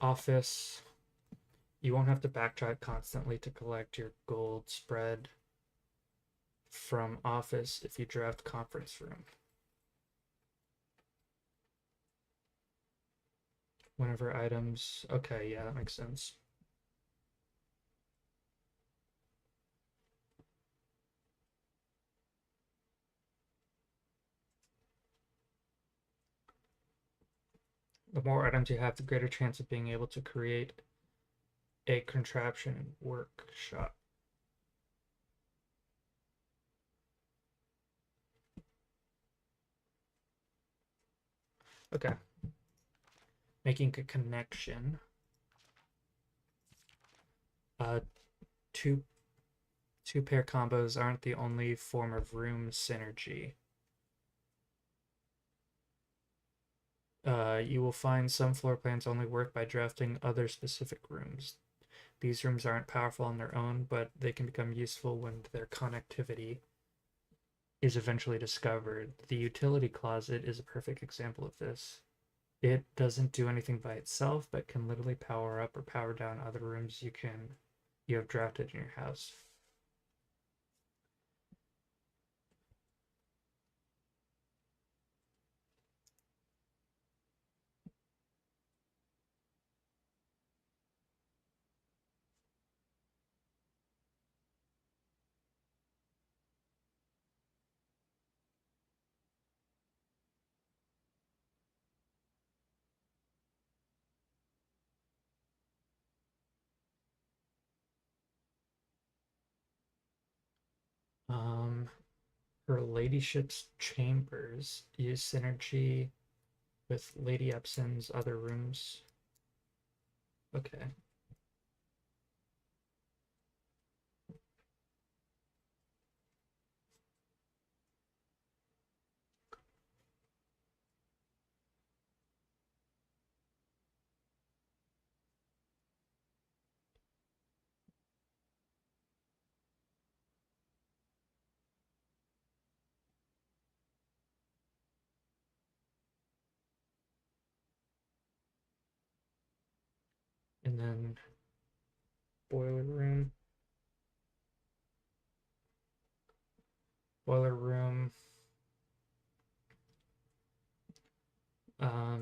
S1: Office, you won't have to backtrack constantly to collect your gold spread from office if you draft conference room. Whenever items, okay, yeah, that makes sense. The more items you have, the greater chance of being able to create a contraption workshop. Okay. Making a connection. Two pair combos aren't the only form of room synergy. You will find some floor plans only work by drafting other specific rooms. These rooms aren't powerful on their own, but they can become useful when their connectivity is eventually discovered. The utility closet is a perfect example of this. It doesn't do anything by itself, but can literally power up or power down other rooms you have drafted in your house. Um, Her ladyship's chambers use synergy with Lady Epson's other rooms. Okay. And then boiler room. Boiler room.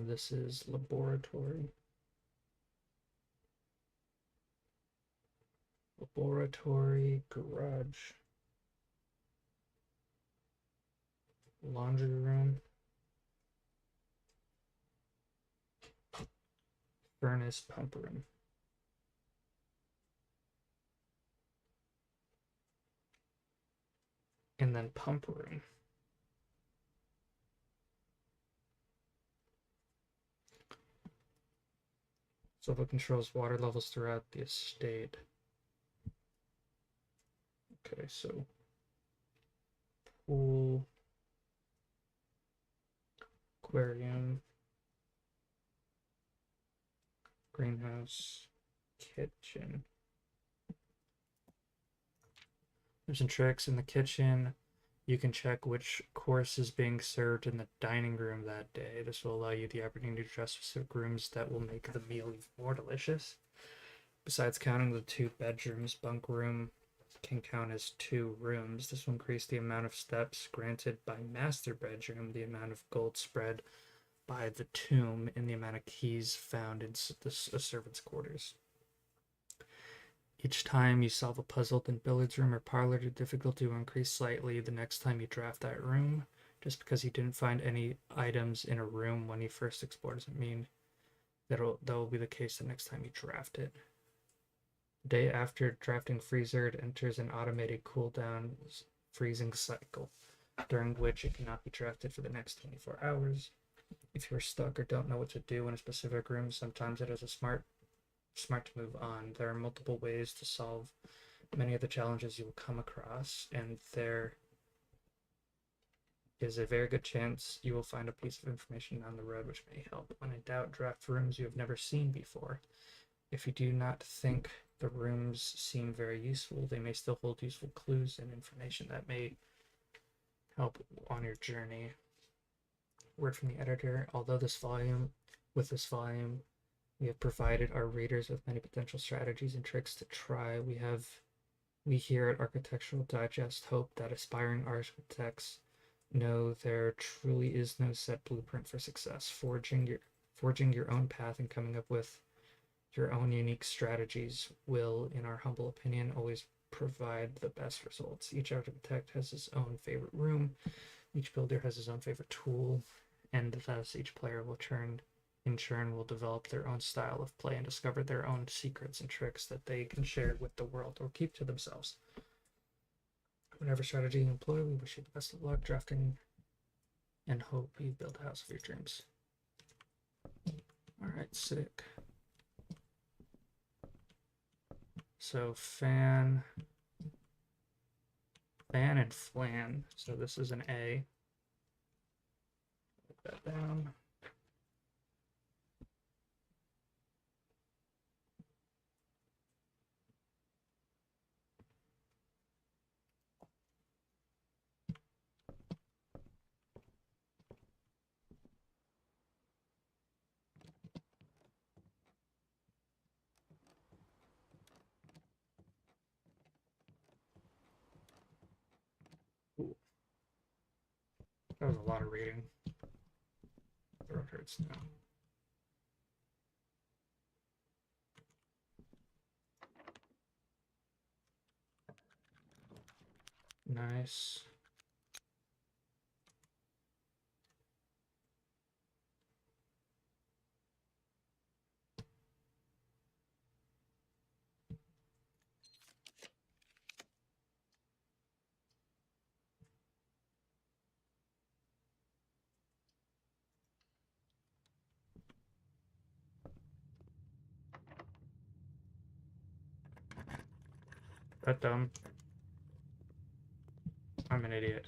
S1: This is laboratory. Laboratory, garage, laundry room, furnace, pump room. And then pump room. So it controls water levels throughout the estate. Okay, so pool, aquarium, greenhouse, kitchen. There's some tricks in the kitchen. You can check which course is being served in the dining room that day. This will allow you the opportunity to trust specific rooms that will make the meal even more delicious. Besides counting the 2 bedrooms, bunk room can count as 2 rooms. This will increase the amount of steps granted by master bedroom, the amount of gold spread by the tomb, and the amount of keys found in the servant's quarters. Each time you solve a puzzle in billiards room or parlor, the difficulty will increase slightly the next time you draft that room. Just because you didn't find any items in a room when you first explored doesn't mean that will be the case the next time you draft it. The day after drafting freezer, it enters an automated cooldown freezing cycle, during which it cannot be drafted for the next 24 hours. If you're stuck or don't know what to do in a specific room, sometimes it is smart to move on. There are multiple ways to solve many of the challenges you will come across, and there is a very good chance you will find a piece of information on the road which may help. When in doubt, draft rooms you have never seen before. If you do not think the rooms seem very useful, they may still hold useful clues and information that may help on your journey. Word from the editor: although with this volume, we have provided our readers with many potential strategies and tricks to try. We here at Architectural Digest hope that aspiring architects know there truly is no set blueprint for success. Forging your own path and coming up with your own unique strategies will, in our humble opinion, always provide the best results. Each architect has his own favorite room, each builder has his own favorite tool, and thus each player will in turn will develop their own style of play and discover their own secrets and tricks that they can share with the world or keep to themselves. Whatever strategy you employ, we wish you the best of luck drafting and hope you build a house of your dreams. Alright, sick. So fan and flan. So this is an A. Put that down. That was a lot of reading. Throat hurts now. Nice. That dumb. I'm an idiot.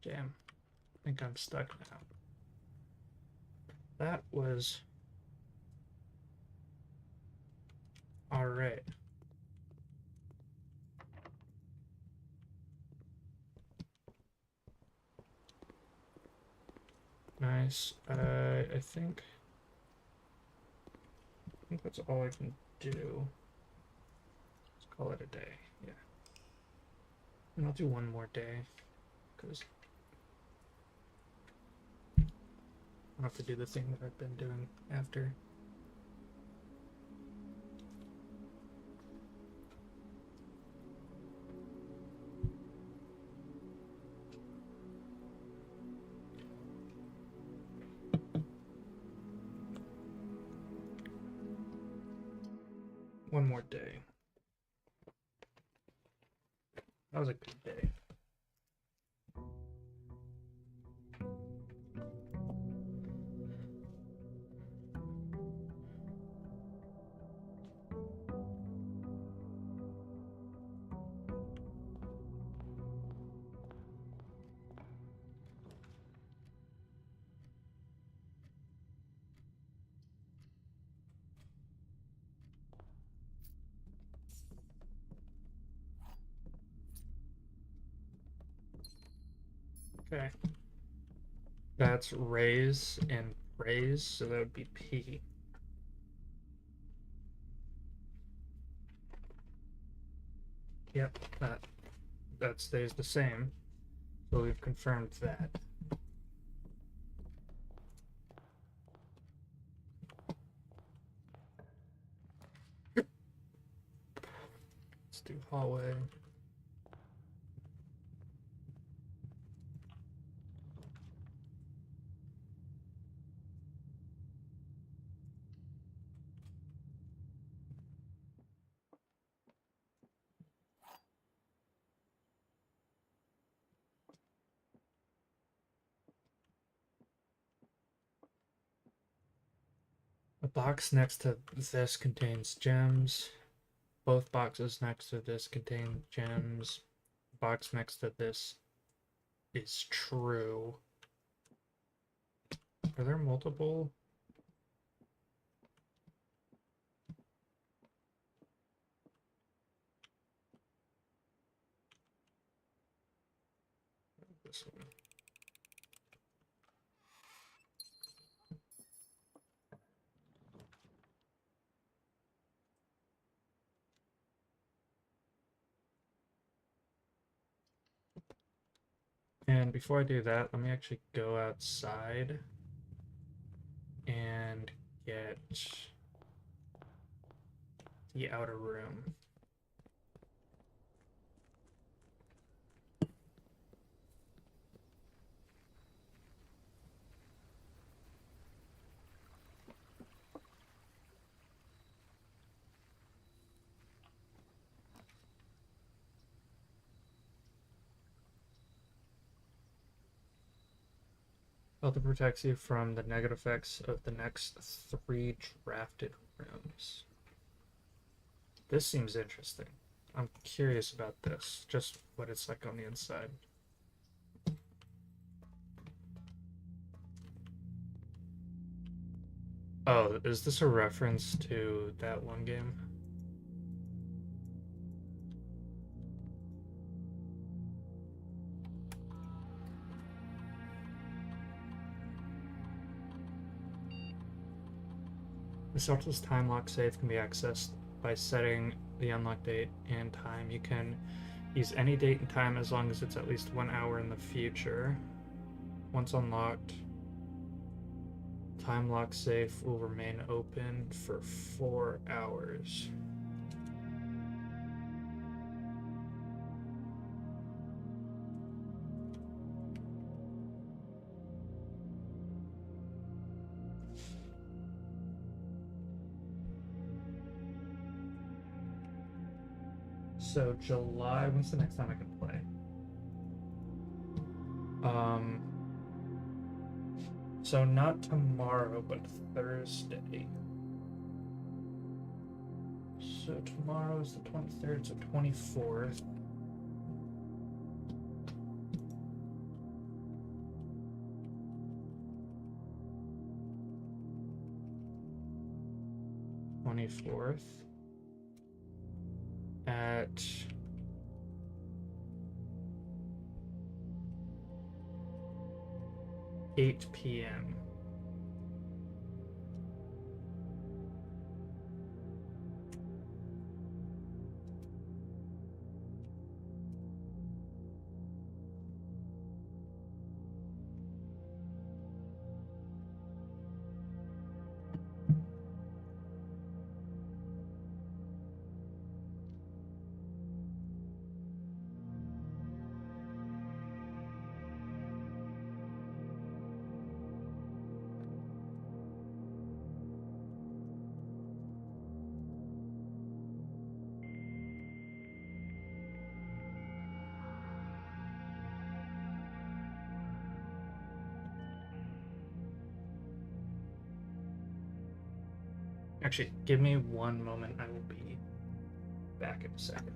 S1: Damn. I think I'm stuck now. That was... Alright. Nice. I think that's all I can do. Let's call it a day. Yeah. And I'll do one more day, because I'll have to do the thing that I've been doing after. One more day. That was a good day. Okay. That's raise and praise, so that would be P. Yep, that stays the same. So we've confirmed that. Let's do hallway. A box next to this contains gems. Both boxes next to this contain gems. The box next to this is true. Are there multiple? This one. And before I do that, let me actually go outside and get the outer room. Shelter protects you from the negative effects of the next 3 drafted rooms. This seems interesting. I'm curious about this, just what it's like on the inside. Oh, is this a reference to that one game? The Shelter's time lock save can be accessed by setting the unlock date and time. You can use any date and time as long as it's at least 1 hour in the future. Once unlocked, time lock safe will remain open for 4 hours. So July, when's the next time I can play? So not tomorrow, but Thursday. So tomorrow is the 23rd, so 24th. At 8 p.m. Actually, give me one moment. I will be back in a second.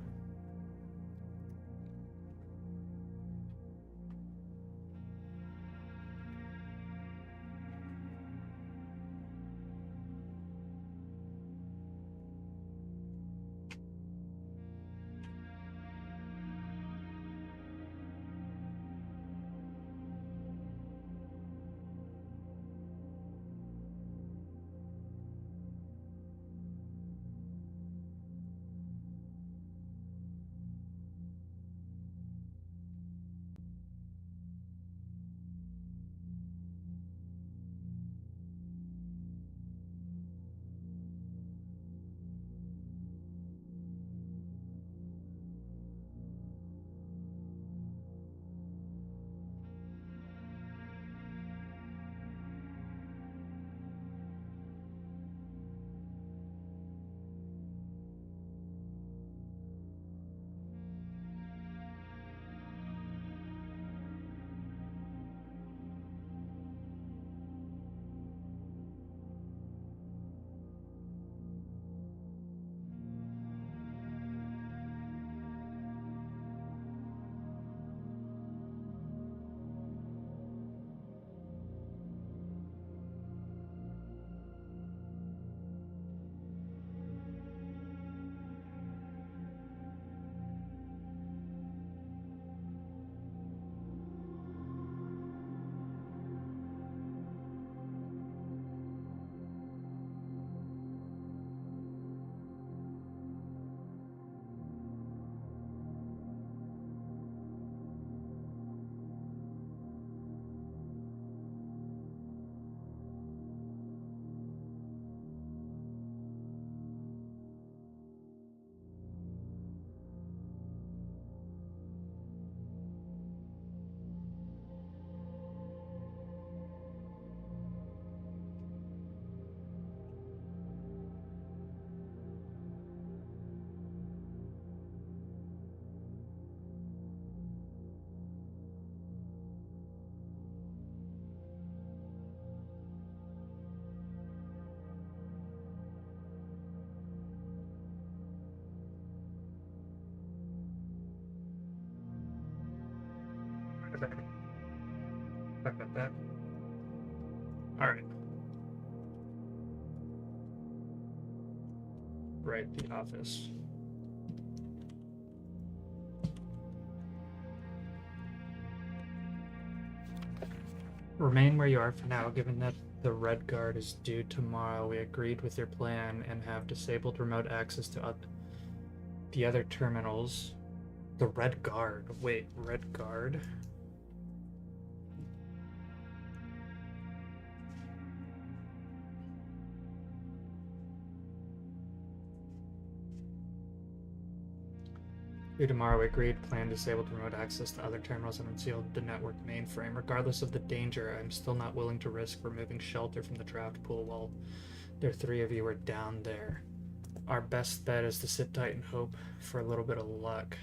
S1: Right, the office. Remain where you are for now, given that the Red Guard is due tomorrow. We agreed with your plan and have disabled remote access to the other terminals. The Red Guard. Wait, Red Guard? Due tomorrow, we agreed, plan disabled remote access to other terminals and unsealed the network mainframe. Regardless of the danger, I'm still not willing to risk removing shelter from the draft pool while there 3 of you are down there. Our best bet is to sit tight and hope for a little bit of luck.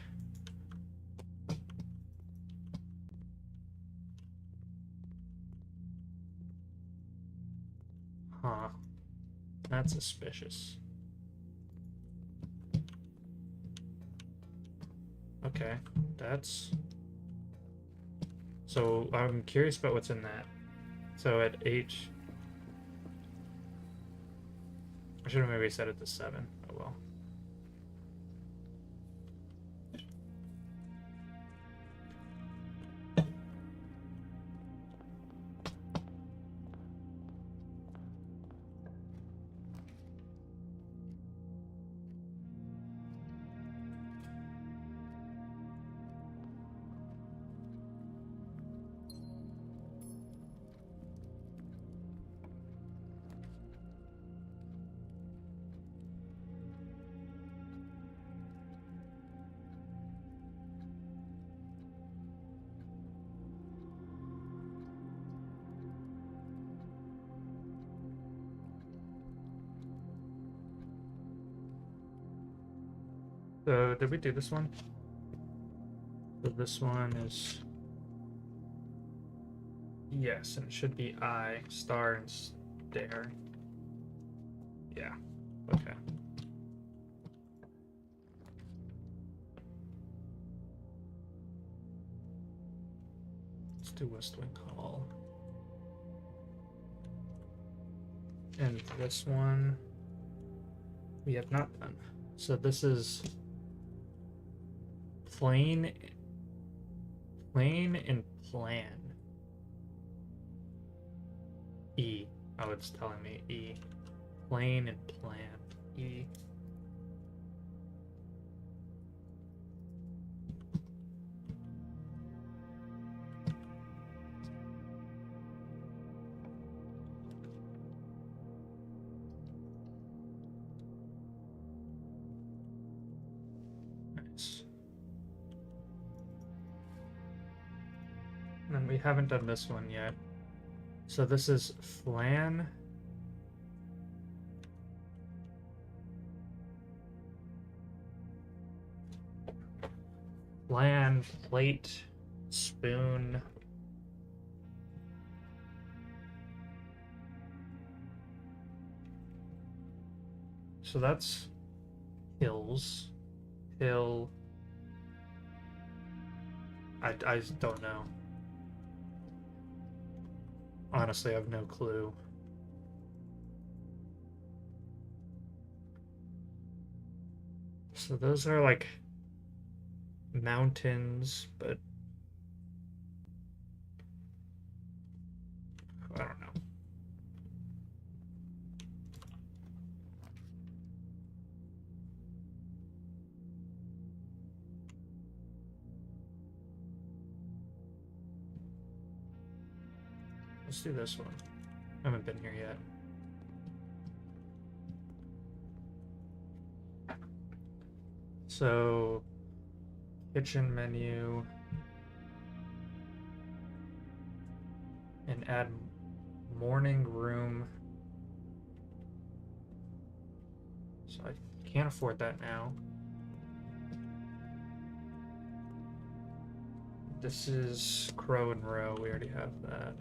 S1: Huh. That's suspicious. Okay, that's... So, I'm curious about what's in that. So at H... I should have maybe set it to 7. Oh well. So, did we do this one? So this one is... Yes, and it should be I, star, and stare. Yeah, okay. Let's do West Wing Hall. And this one, we have not done. So this is plain and plan. E. Oh, it's telling me E. Plain and plan. E. Nice. And then we haven't done this one yet. So this is flan. Flan, plate, spoon. So that's hills. Hill. I don't know. Honestly, I have no clue. So those are like mountains, but I don't know. Let's do this one. I haven't been here yet. So, kitchen menu, and add morning room. So I can't afford that now. This is Crow and Row. We already have that.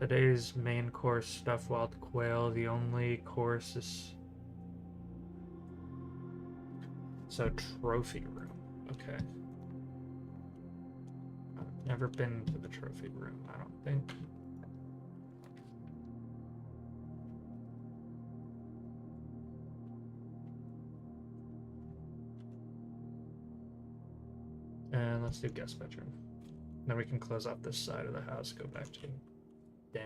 S1: Today's main course, stuffed wild quail. The only course is... So, trophy room. Okay. Never been to the trophy room, I don't think. And let's do guest bedroom. Then we can close off this side of the house, go back to den.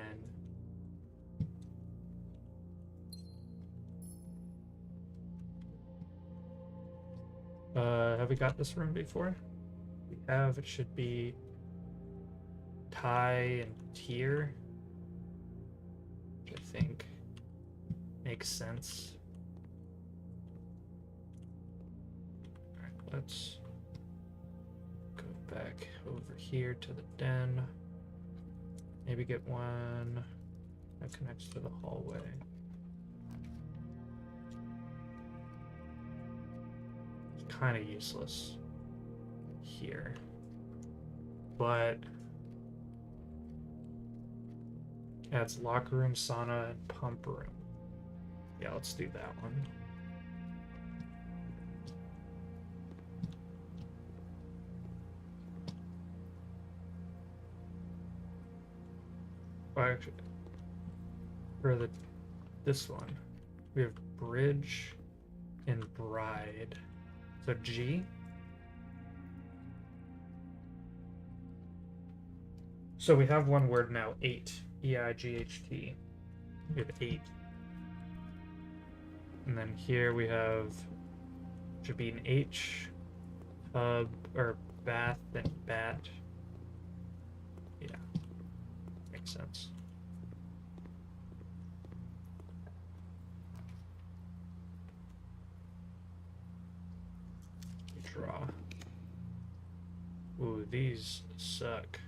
S1: Have we got this room before? We have. It should be tie and tier, which I think makes sense. Alright, let's go back over here to the den. Maybe get one that connects to the hallway. It's kind of useless here, but adds locker room, sauna, and pump room. Yeah, let's do that one. Well, actually, for this one, we have bridge and bride. So G. So we have one word now, 8. E-I-G-H-T. We have 8. And then here we have, should be an H, tub, or bath, then bat. Yeah, makes sense. Draw. Ooh, these suck.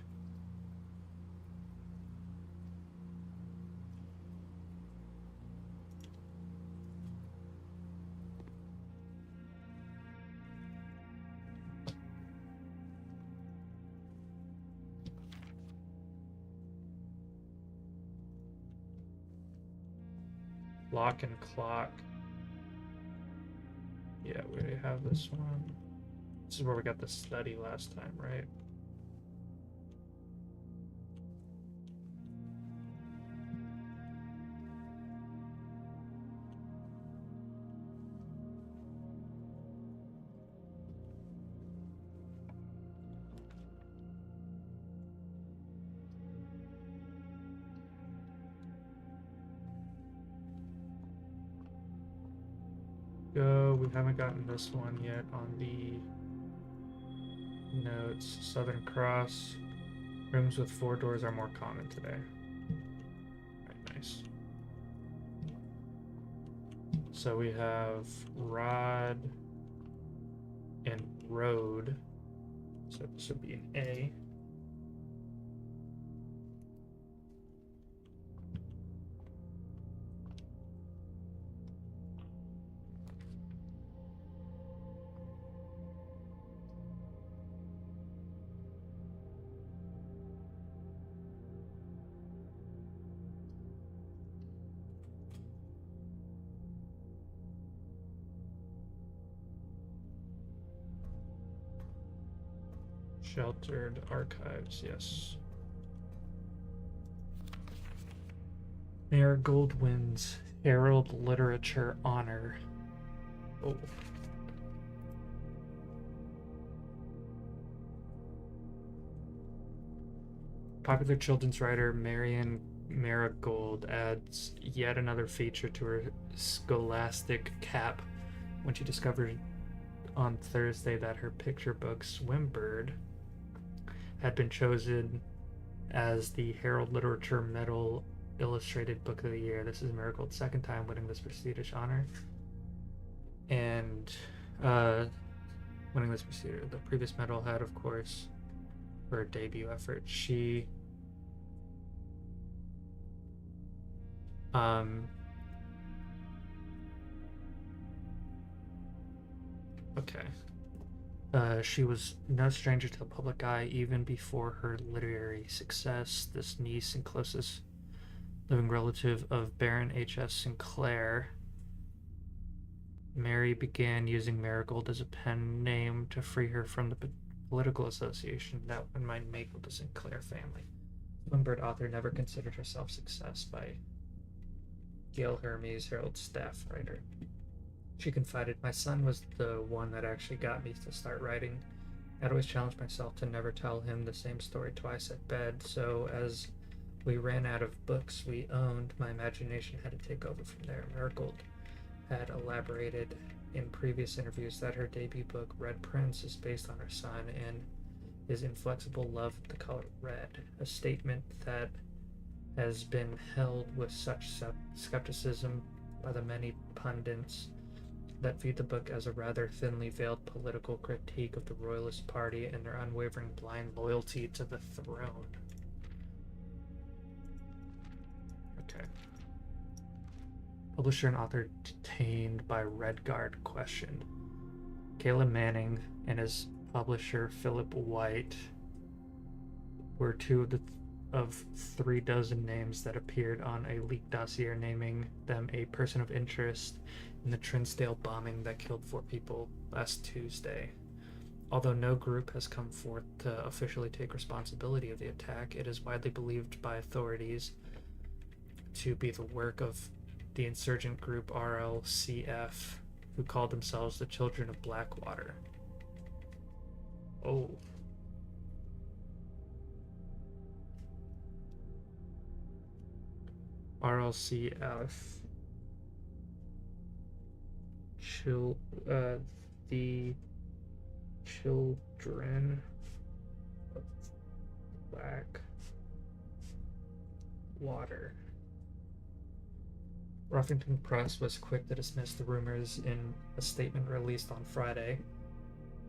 S1: Lock and clock. Yeah, we already have this one. This is where we got the study last time, right? Go. We haven't gotten this one yet on the notes. Southern Cross. Rooms with 4 doors are more common today. Right, nice. So we have rod and road. So this would be an A. Sheltered archives, yes. Marigold wins Herald Literature Honor. Oh. Popular children's writer Marian Marigold adds yet another feature to her scholastic cap when she discovered on Thursday that her picture book Swimbird had been chosen as the Herald Literature Medal Illustrated Book of the Year. This is Marigold's second time winning this prestigious honor. And winning this prestigious, the previous medal had, of course, for her debut effort. She okay. She was no stranger to the public eye even before her literary success. This niece and closest living relative of Baron H.F. Sinclair, Mary began using Marigold as a pen name to free her from the political association that one might make with the Sinclair family. Swinburne author never considered herself success by Gail Hermes, Herald staff writer. She confided, "My son was the one that actually got me to start writing. I'd always challenged myself to never tell him the same story twice at bed, so as we ran out of books we owned, my imagination had to take over from there." Marigold had elaborated in previous interviews that her debut book, Red Prince, is based on her son and his inflexible love of the color red, a statement that has been held with such skepticism by the many pundits that viewed the book as a rather thinly veiled political critique of the Royalist Party and their unwavering blind loyalty to the throne. Okay. Publisher and author detained by Red Guard questioned. Caleb Manning and his publisher Philip White were two of 36 names that appeared on a leaked dossier naming them a person of interest in the Trinsdale bombing that killed 4 people last Tuesday. Although no group has come forth to officially take responsibility of the attack, it is widely believed by authorities to be the work of the insurgent group RLCF, who called themselves the Children of Blackwater. Oh. RLCF. The Children of Blackwater. Ruffington Press was quick to dismiss the rumors in a statement released on Friday,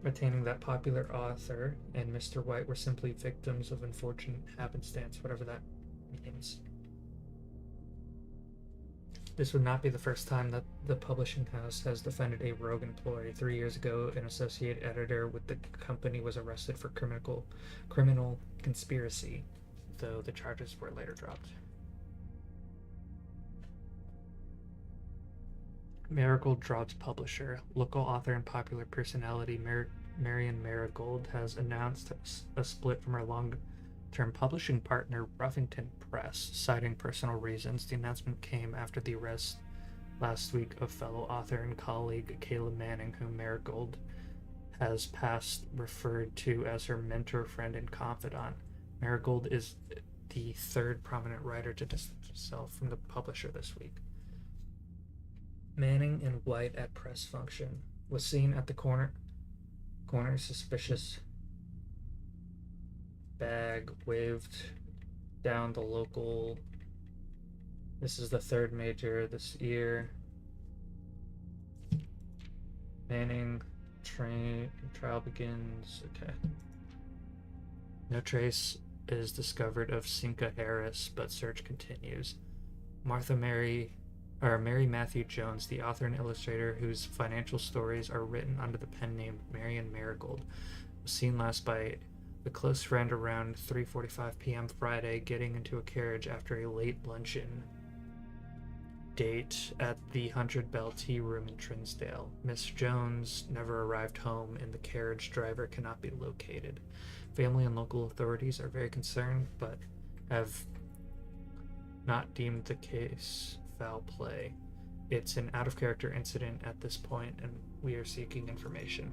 S1: maintaining that popular author and Mr. White were simply victims of unfortunate happenstance, whatever that means. This would not be the first time that the publishing house has defended a rogue employee. 3 years ago, an associate editor with the company was arrested for criminal conspiracy, though the charges were later dropped. Marigold drops publisher. Local author and popular personality Marian Marigold has announced a split from her long-term publishing partner Ruffington Press, citing personal reasons. The announcement came after the arrest last week of fellow author and colleague Caleb Manning, whom Marigold has past referred to as her mentor, friend, and confidant. Marigold is the 3rd prominent writer to distance herself from the publisher this week. Manning and White at press function was seen at the corner suspicious bag waved down the local. This is the 3rd major this year. Manning trial begins. Okay. No trace is discovered of Cinca Harris, but search continues. Mary Matthew Jones, the author and illustrator whose financial stories are written under the pen name Marian Marigold, was seen last by a close friend around 3:45 p.m. Friday, getting into a carriage after a late luncheon date at the 100 Bell Tea Room in Trinsdale. Miss Jones never arrived home, and the carriage driver cannot be located. Family and local authorities are very concerned, but have not deemed the case foul play. It's an out-of-character incident at this point, and we are seeking information.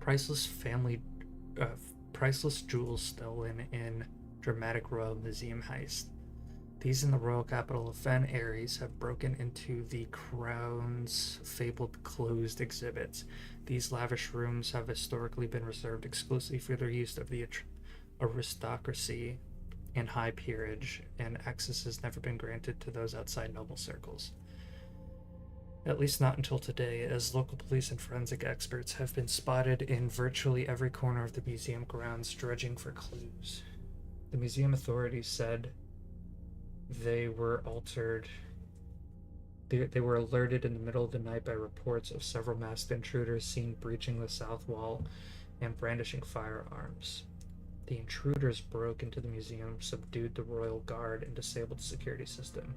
S1: Priceless jewels stolen in dramatic Royal Museum heist. These in the royal capital of Fen Ares have broken into the Crown's fabled closed exhibits. These lavish rooms have historically been reserved exclusively for their use of the aristocracy and high peerage, and access has never been granted to those outside noble circles. At least not until today, as local police and forensic experts have been spotted in virtually every corner of the museum grounds dredging for clues. The museum authorities said they were alerted in the middle of the night by reports of several masked intruders seen breaching the south wall and brandishing firearms. The intruders broke into the museum, subdued the royal guard, and disabled the security system.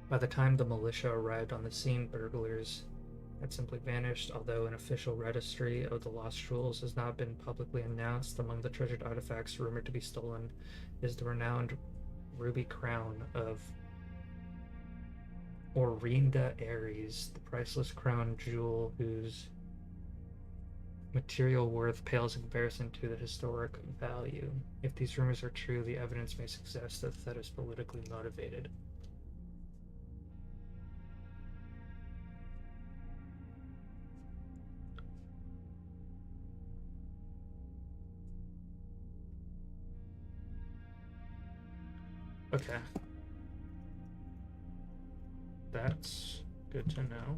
S1: By the time the militia arrived on the scene, burglars had simply vanished, although an official registry of the lost jewels has not been publicly announced. Among the treasured artifacts rumored to be stolen is the renowned ruby crown of Orinda Ares, the priceless crown jewel whose material worth pales in comparison to the historic value. If these rumors are true, the evidence may suggest that Thet is politically motivated. Okay. That's good to know.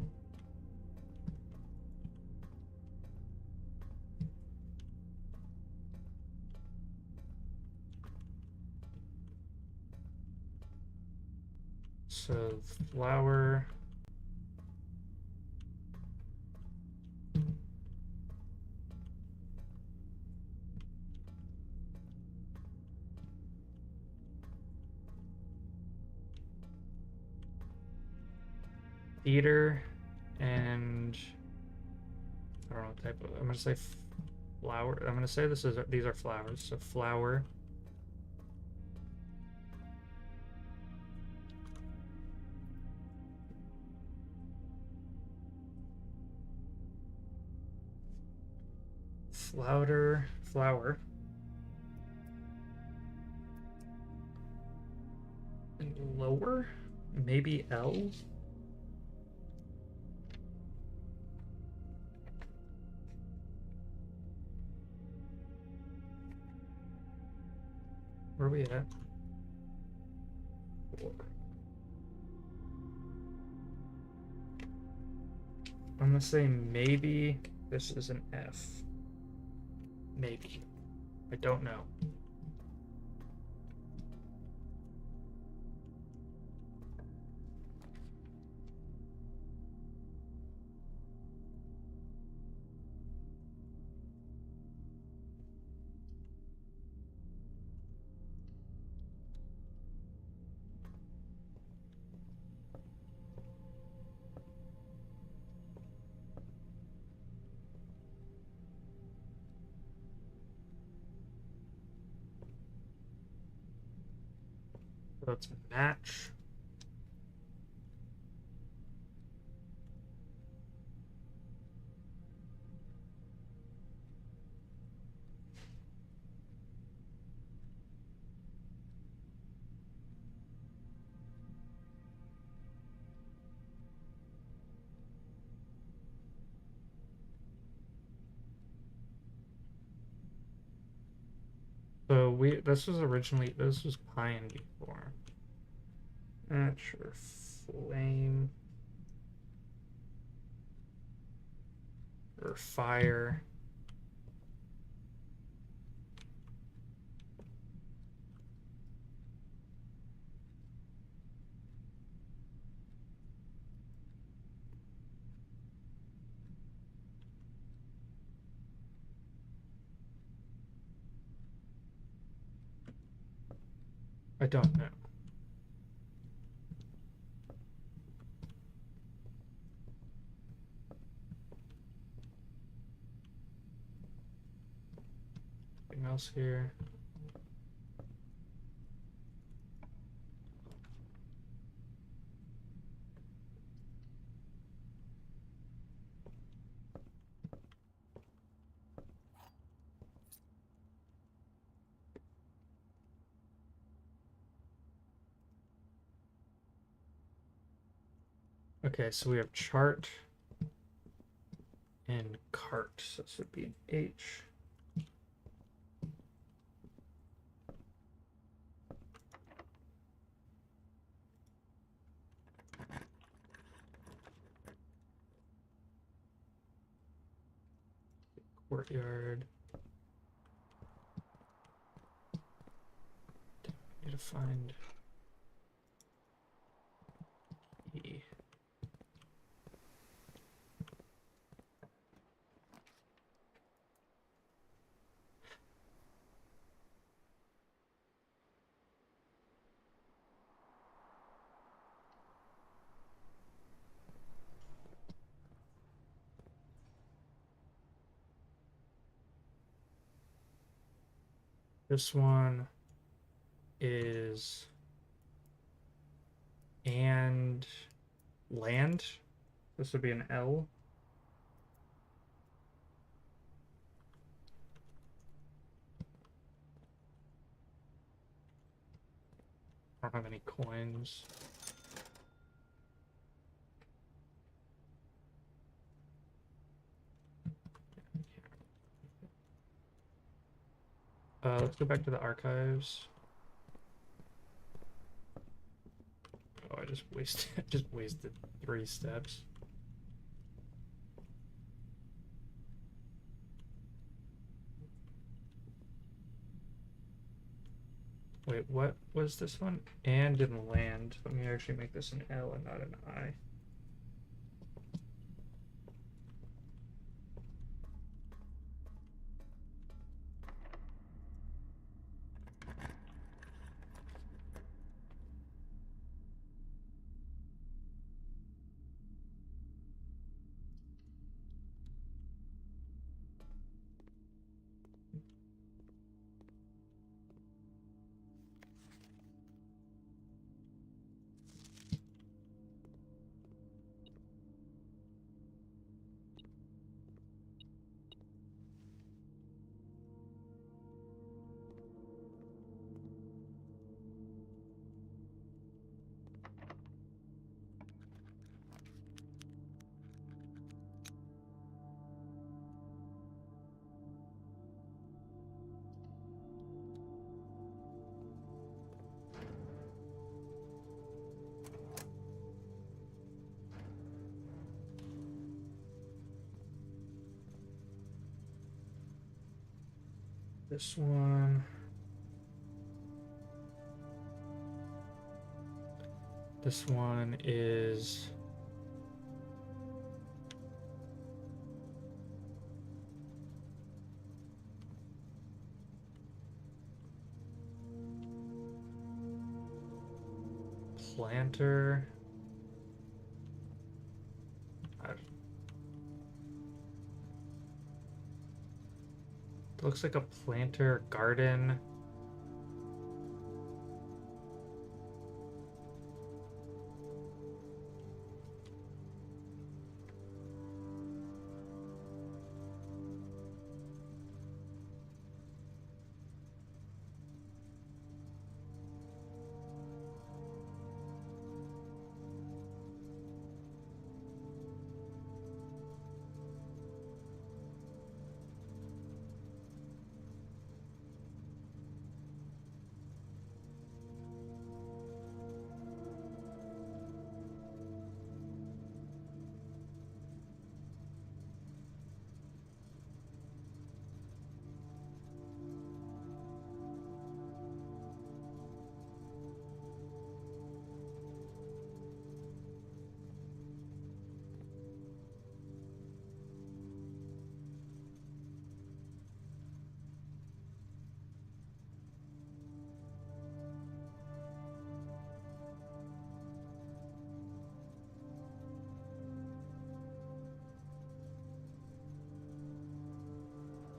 S1: So, flour. Theater and I don't know what type of. I'm gonna say flour. I'm gonna say these are flowers. So flour. Flour. And lower? Maybe L? Where are we at? 4. I'm gonna say maybe this is an F. Maybe. I don't know. Let's match. So this was pine before. Match or flame or fire. I don't know. Anything else here? Okay, so we have chart and cart. So this would be an H. Courtyard. Need to find E. This one is and land. This would be an L. I don't have any coins. Let's go back to the archives. Oh, I just wasted 3 steps. Wait, what was this one? And in land. Let me actually make this an L and not an I. This one. This one is planter. It looks like a planter garden.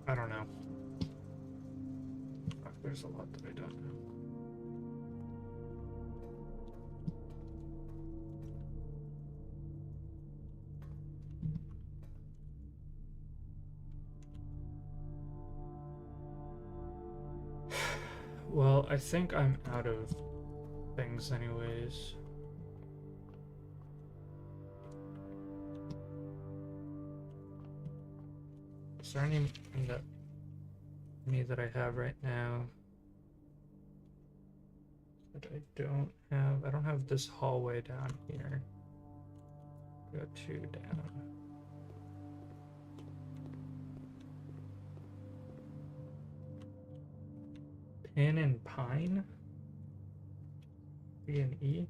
S1: I don't know. Fuck, there's a lot that I don't know. Well, I think I'm out of things anyways. Is there anything that that I have right now that I don't have? I don't have this hallway down here. Go 2 down. Pin and pine? P and E?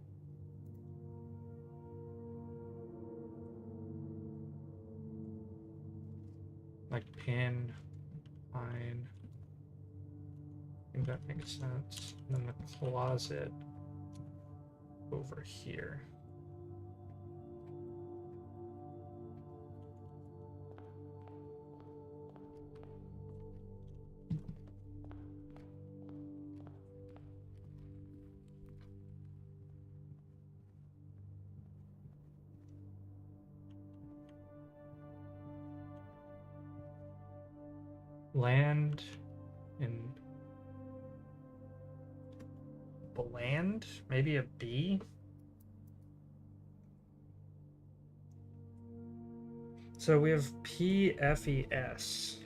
S1: Like pin, pine. I think that makes sense. And then the closet over here. Land and bland? Maybe a B? So we have PFES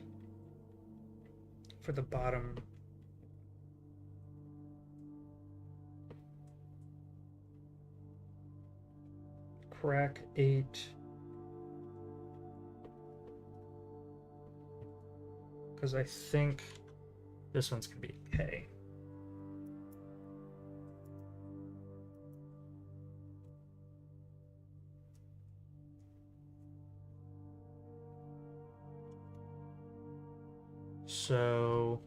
S1: for the bottom. Crack 8. Because I think this one's going to be K. So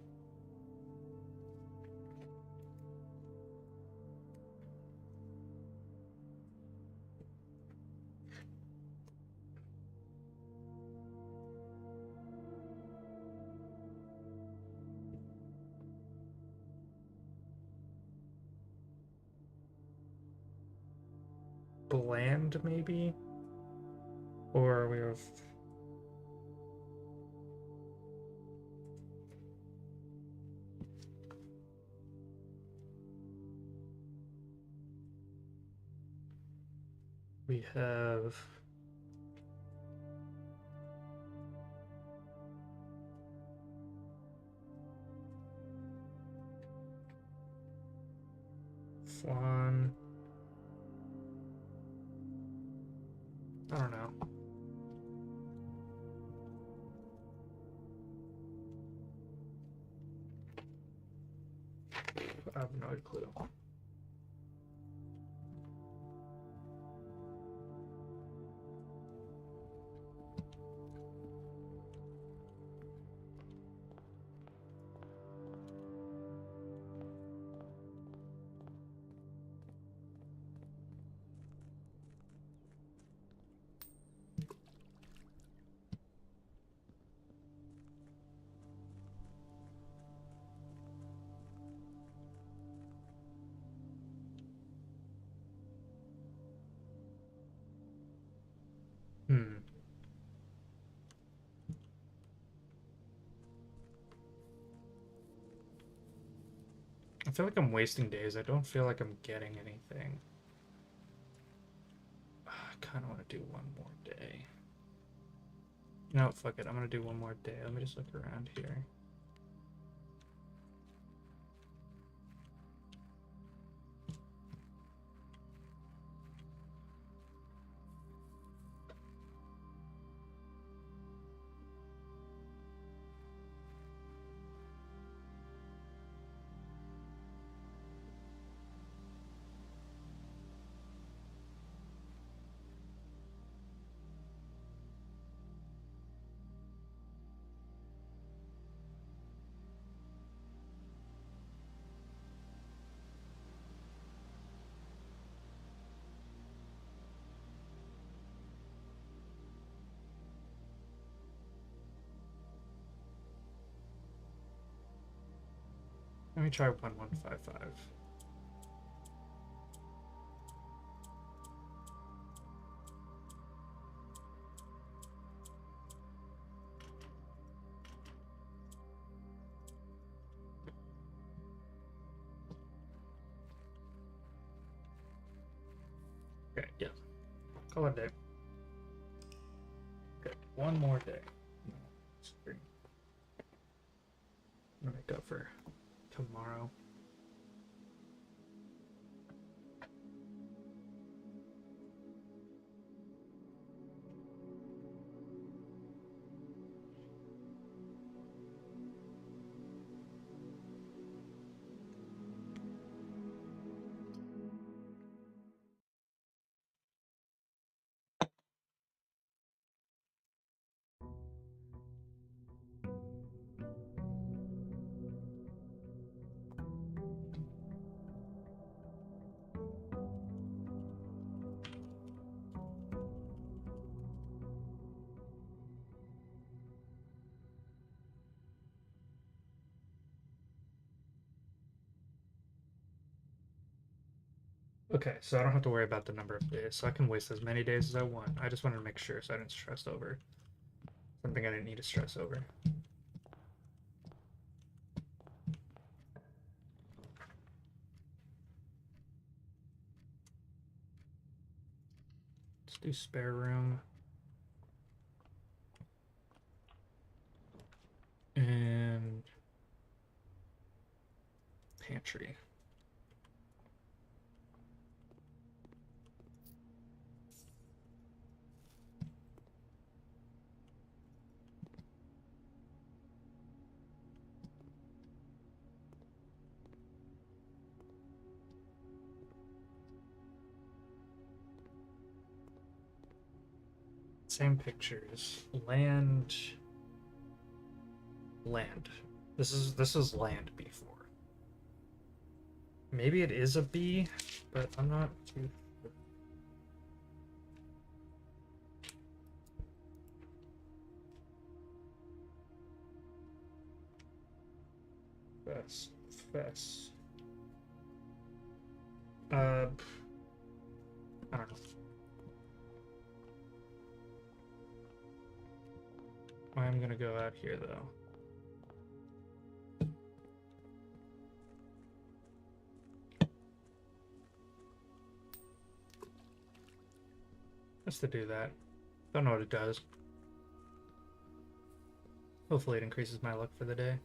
S1: bland, maybe? Or we have... We have... Flan... I don't know. I have no clue. Hmm. I feel like I'm wasting days. I don't feel like I'm getting anything. I kind of want to do one more day. You know what? Fuck it. I'm going to do one more day. Let me just look around here. Let me try 1155. Okay, yeah. Call it a day. Okay, one more day. No, it's 3. I'm gonna make up for tomorrow. Okay, so I don't have to worry about the number of days, so I can waste as many days as I want. I just wanted to make sure so I didn't stress over something I didn't need to stress over. Let's do spare room. And pantry. Same pictures. Land. This is land before. Maybe it is a B, but I'm not too sure. Fess. I don't know. I'm gonna go out here though. Just to do that. Don't know what it does. Hopefully it increases my luck for the day.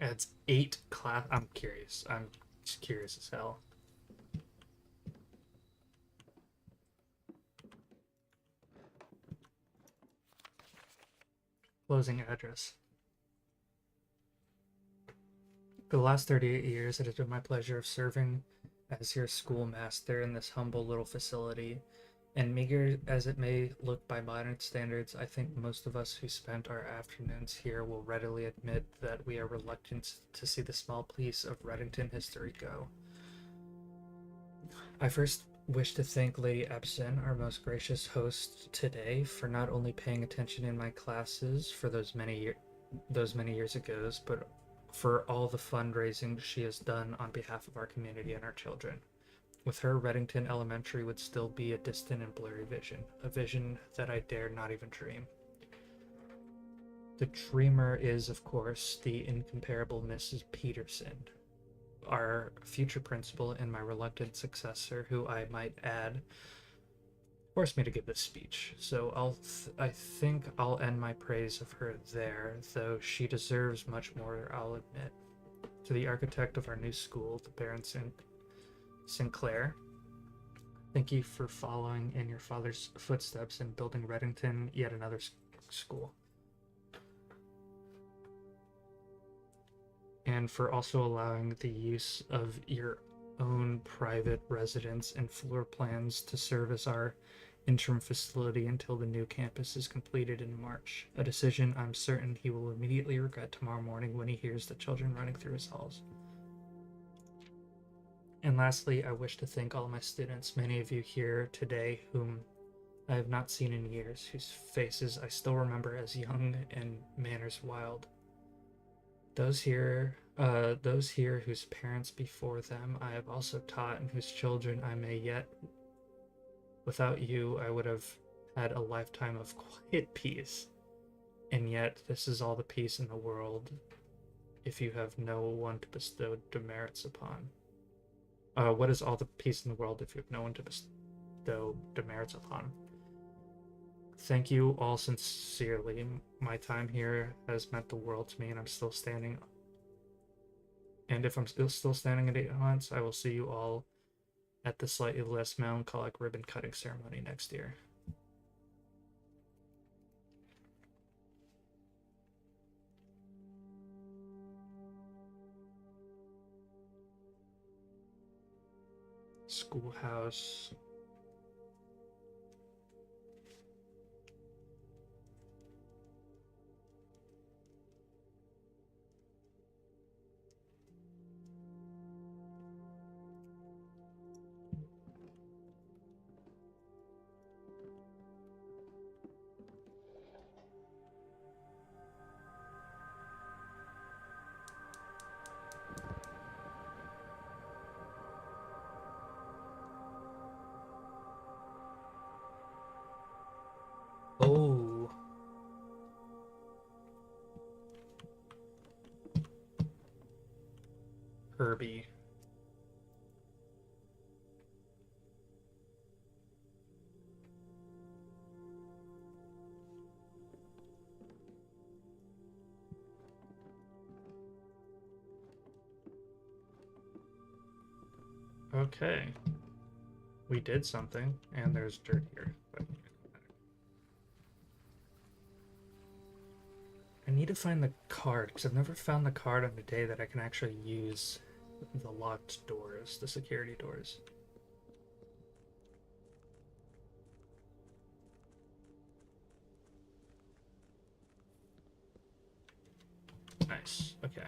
S1: Adds 8 class. I'm curious. I'm just curious as hell. Closing address. For the last 38 years, it has been my pleasure of serving as your schoolmaster in this humble little facility. And meager as it may look by modern standards, I think most of us who spent our afternoons here will readily admit that we are reluctant to see the small piece of Reddington history go. I first wish to thank Lady Epson, our most gracious host today, for not only paying attention in my classes for those many years ago, but for all the fundraising she has done on behalf of our community and our children. With her, Reddington Elementary would still be a distant and blurry vision, a vision that I dare not even dream. The dreamer is, of course, the incomparable Mrs. Peterson, our future principal and my reluctant successor, who I might add forced me to give this speech. So I think I'll end my praise of her there, though she deserves much more, I'll admit. To the architect of our new school, the Baron Sinclair, thank you for following in your father's footsteps and building Reddington yet another school. And for also allowing the use of your own private residence and floor plans to serve as our interim facility until the new campus is completed in March, a decision I'm certain he will immediately regret tomorrow morning when he hears the children running through his halls. And lastly, I wish to thank all my students, many of you here today whom I have not seen in years, whose faces I still remember as young and manners wild. Those here whose parents before them I have also taught and whose children I may yet. Without you, I would have had a lifetime of quiet peace. And yet, this is all the peace in the world if you have no one to bestow demerits upon. What is all the peace in the world if you have no one to bestow demerits upon? Thank you all sincerely. My time here has meant the world to me, and I'm still standing. And if I'm still standing in 8 months, I will see you all at the slightly less melancholic ribbon cutting ceremony next year. Schoolhouse. Oh. Herbie. Okay. We did something, and there's dirt here. But I need to find the card, because I've never found the card on the day that I can actually use the locked doors, the security doors. Nice. Okay.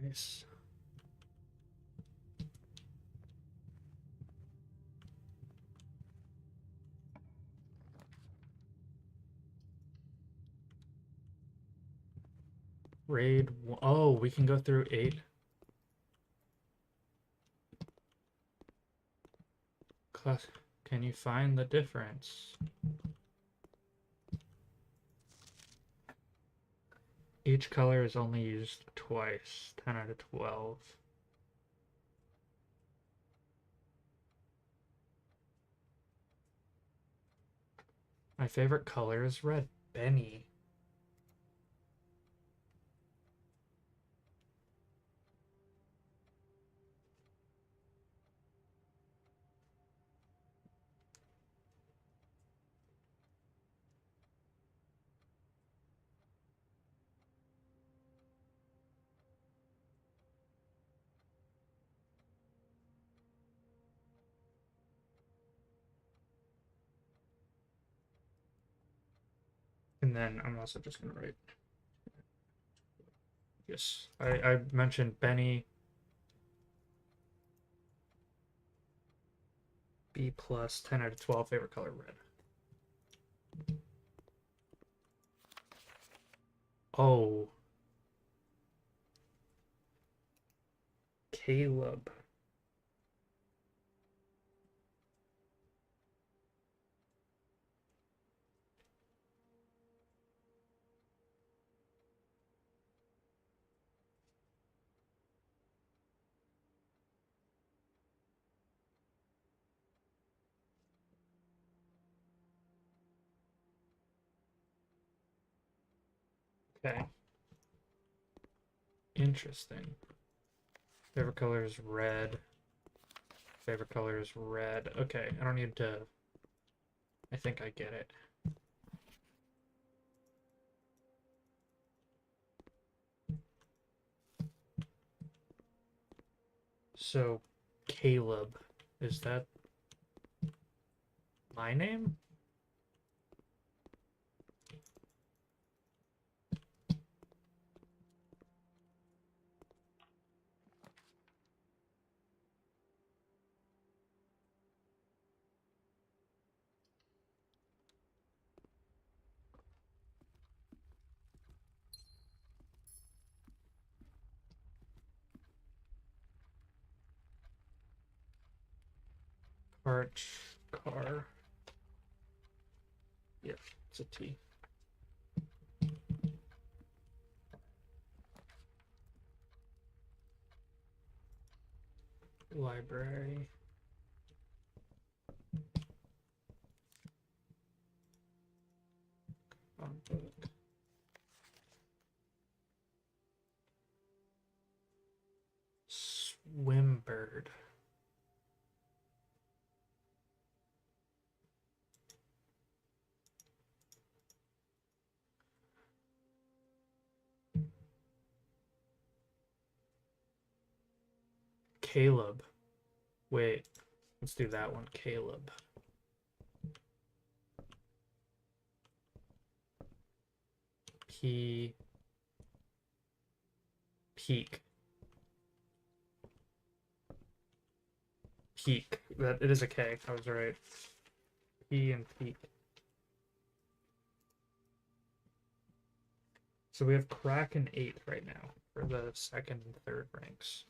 S1: Nice. Raid. Oh, we can go through 8. Class. Can you find the difference? Each color is only used twice. 10 out of 12. My favorite color is red. Benny. And then I'm also just gonna write. Yes, I mentioned Benny. B plus, 10 out of 12, favorite color red. Oh. Caleb. Okay. Interesting. Favorite color is red. Favorite color is red. Okay, I don't need to. I think I get it. So, Caleb, is that my name? Cart, car. Yep, it's a T. Library. Book. Swimbird. Caleb. Wait, let's do that one. Caleb. P. Peak. Peak. That it is a K. I was right. P and peak. So we have Crack and 8 right now for the second and third ranks.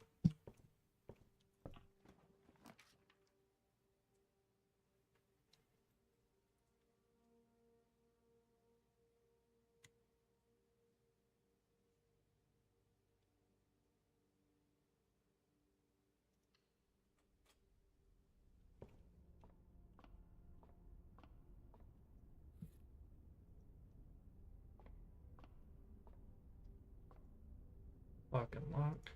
S1: Lock and lock.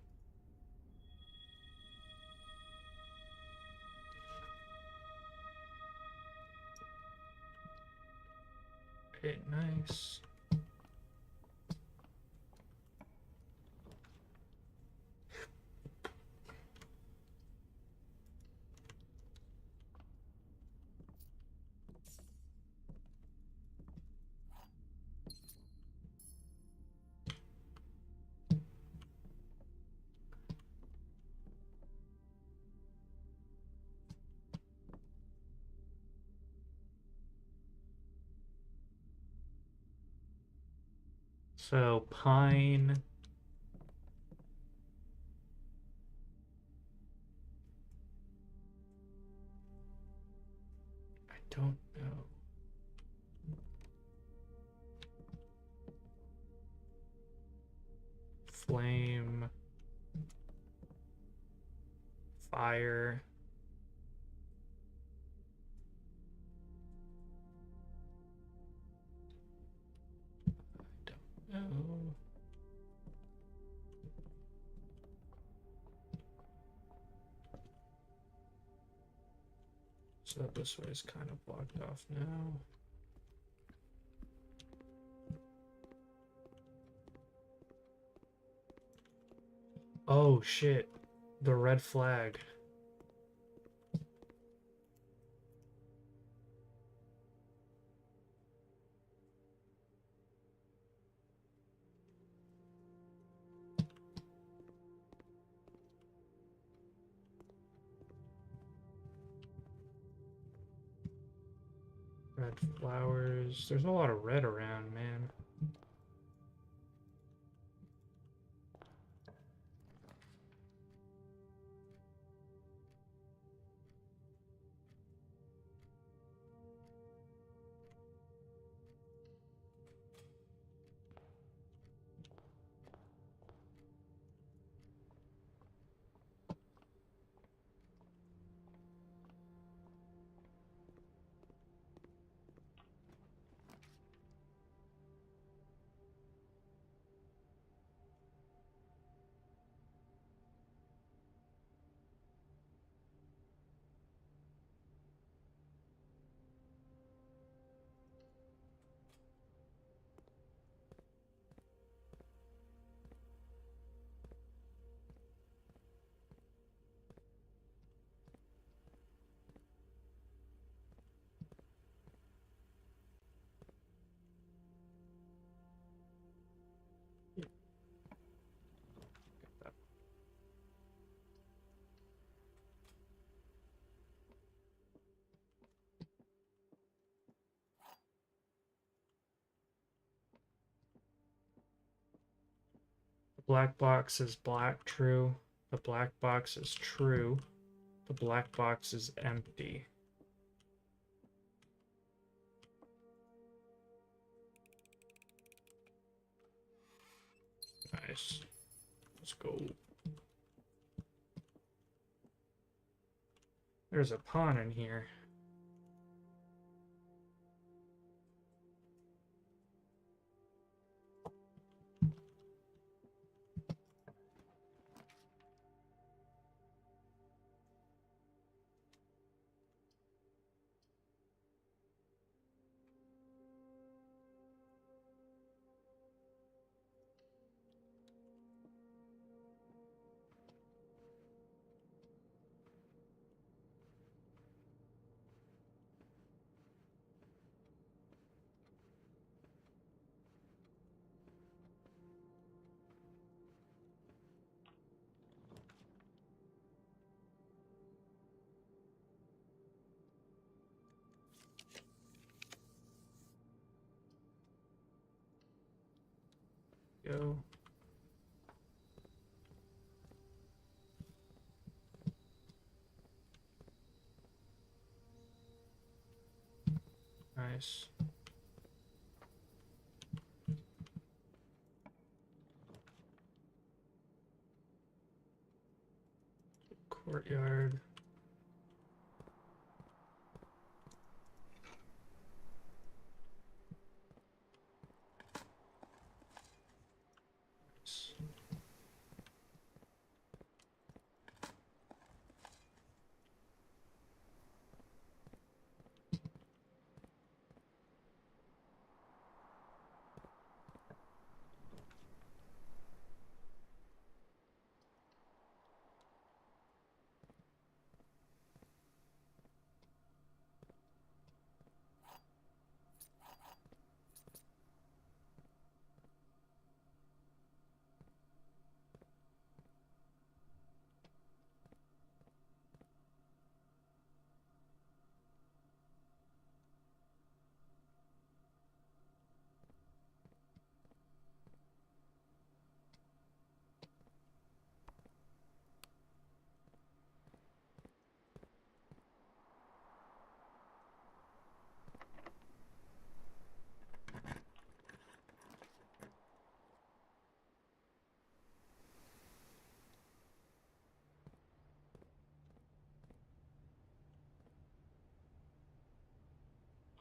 S1: Okay, nice. So pine. I don't know. Flame. Fire. I don't know. So this way is kind of blocked off now. Oh shit. The red flag. Red flowers. There's a lot of red around, man. The black box is black, true. The black box is true. The black box is empty. Nice. Let's go. There's a pawn in here. Go. Nice. Courtyard. Nice.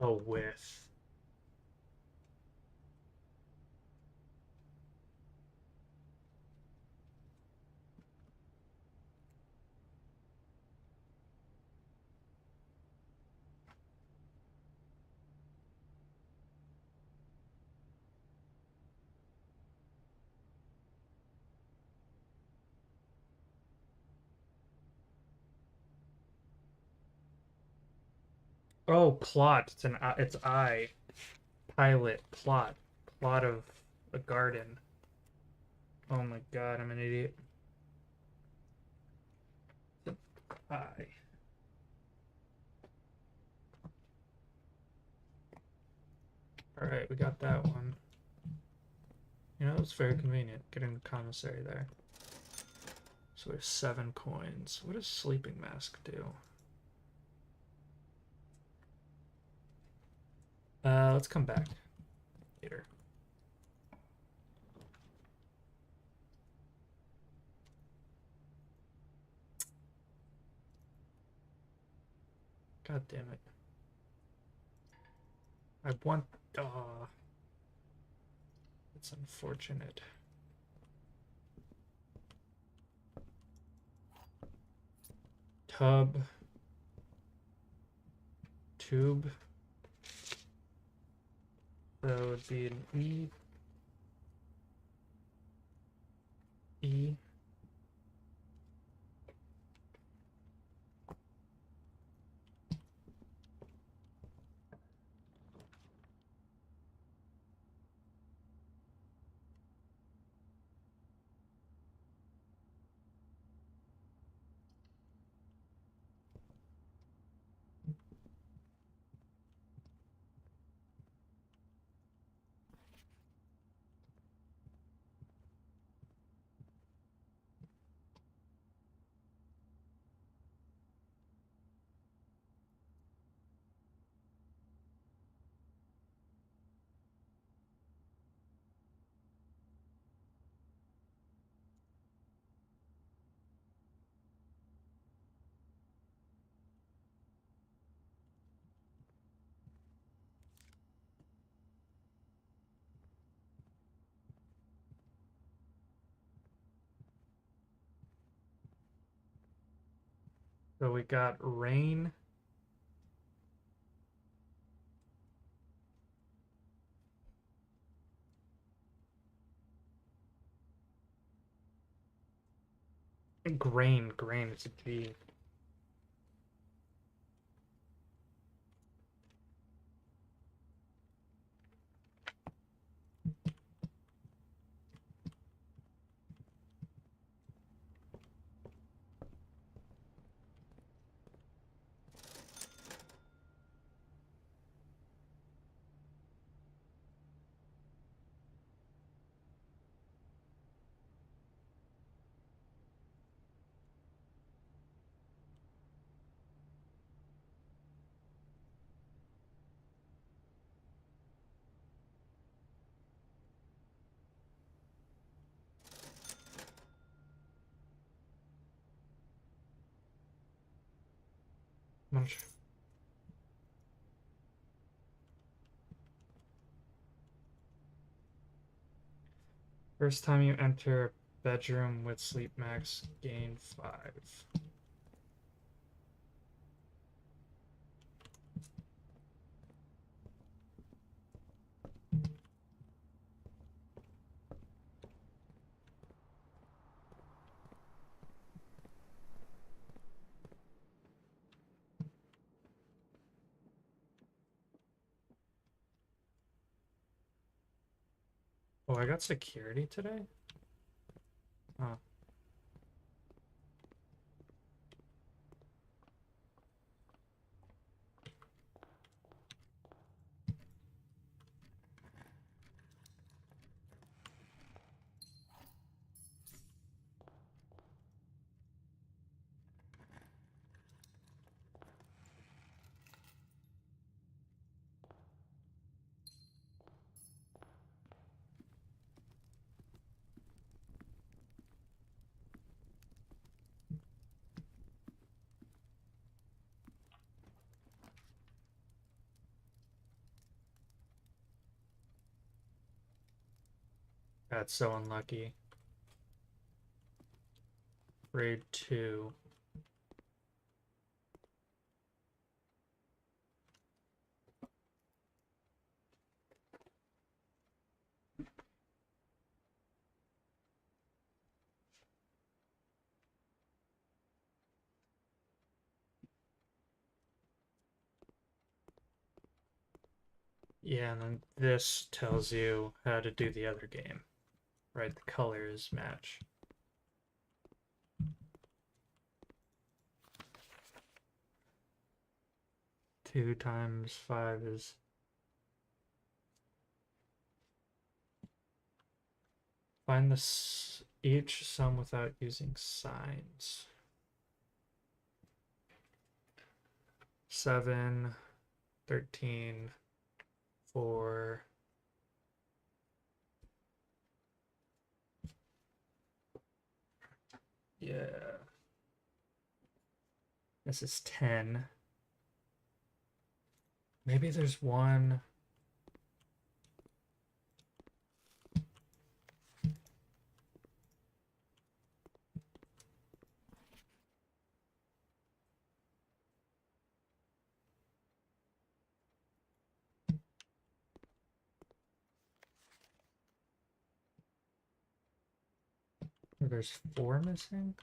S1: A whiff. Oh, plot. It's an it's I. Pilot. Plot. Plot of a garden. Oh my god, I'm an idiot. I. Alright, we got that one. You know, it's very convenient getting the commissary there. So we have 7 coins. What does Sleeping Mask do? Let's come back later. God damn it. I want... it's unfortunate. Tub. Tube. So it would be an E. E. So we got rain. Grain. Grain. It's a G. lounge. First time you enter a bedroom with sleep max, gain 5. Oh, I got security today? Huh. That's so unlucky. Grade 2. Yeah, and then this tells you how to do the other game. Right, the colors match. Two times 5 is... Find each sum without using signs. 7, 13, 4. Yeah. This is 10. Maybe there's one. There's 4 missing.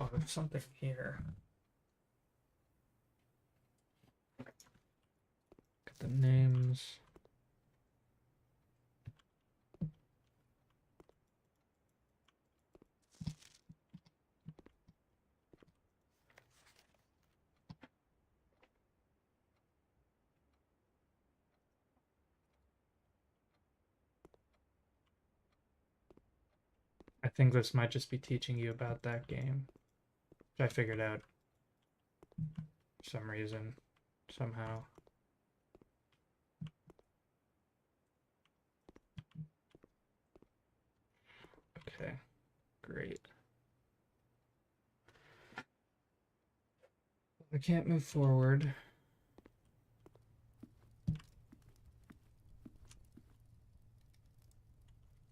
S1: Oh, there's something here. Got the names. I think this might just be teaching you about that game, which I figured out for some reason, somehow. Okay, great. I can't move forward.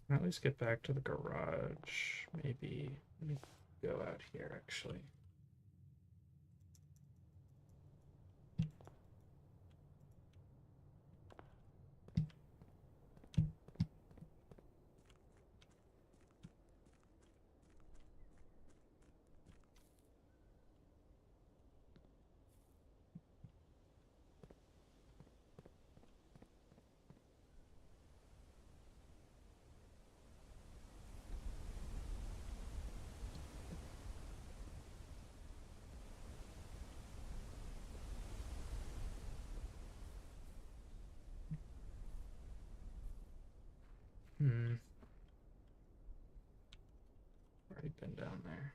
S1: At least get back to the garage. Maybe let me go out here actually. Already been down there.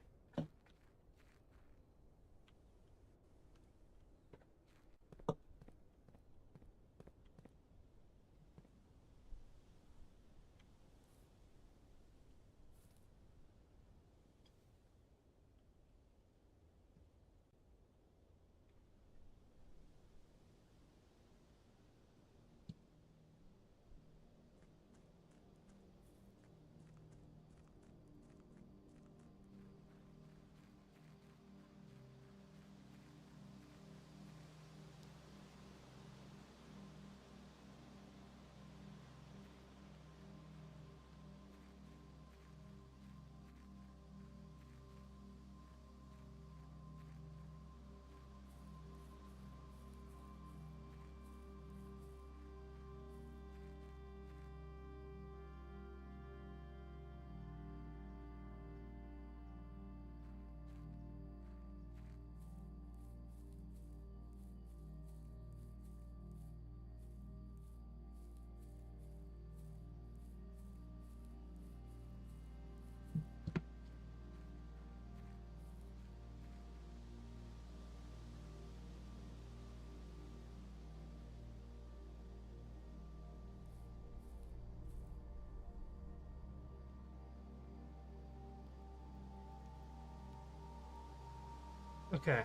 S1: Okay.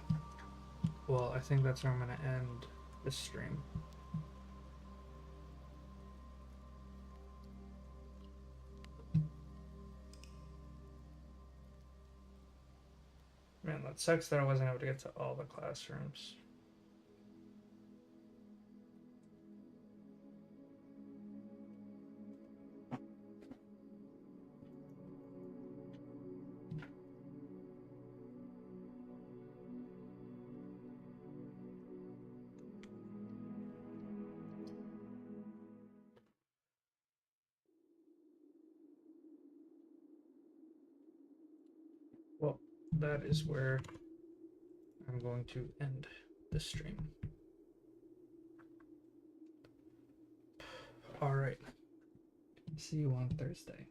S1: Well, I think that's where I'm gonna end this stream. Man, that sucks that I wasn't able to get to all the classrooms. Well, that is where I'm going to end the stream. All right. See you on Thursday.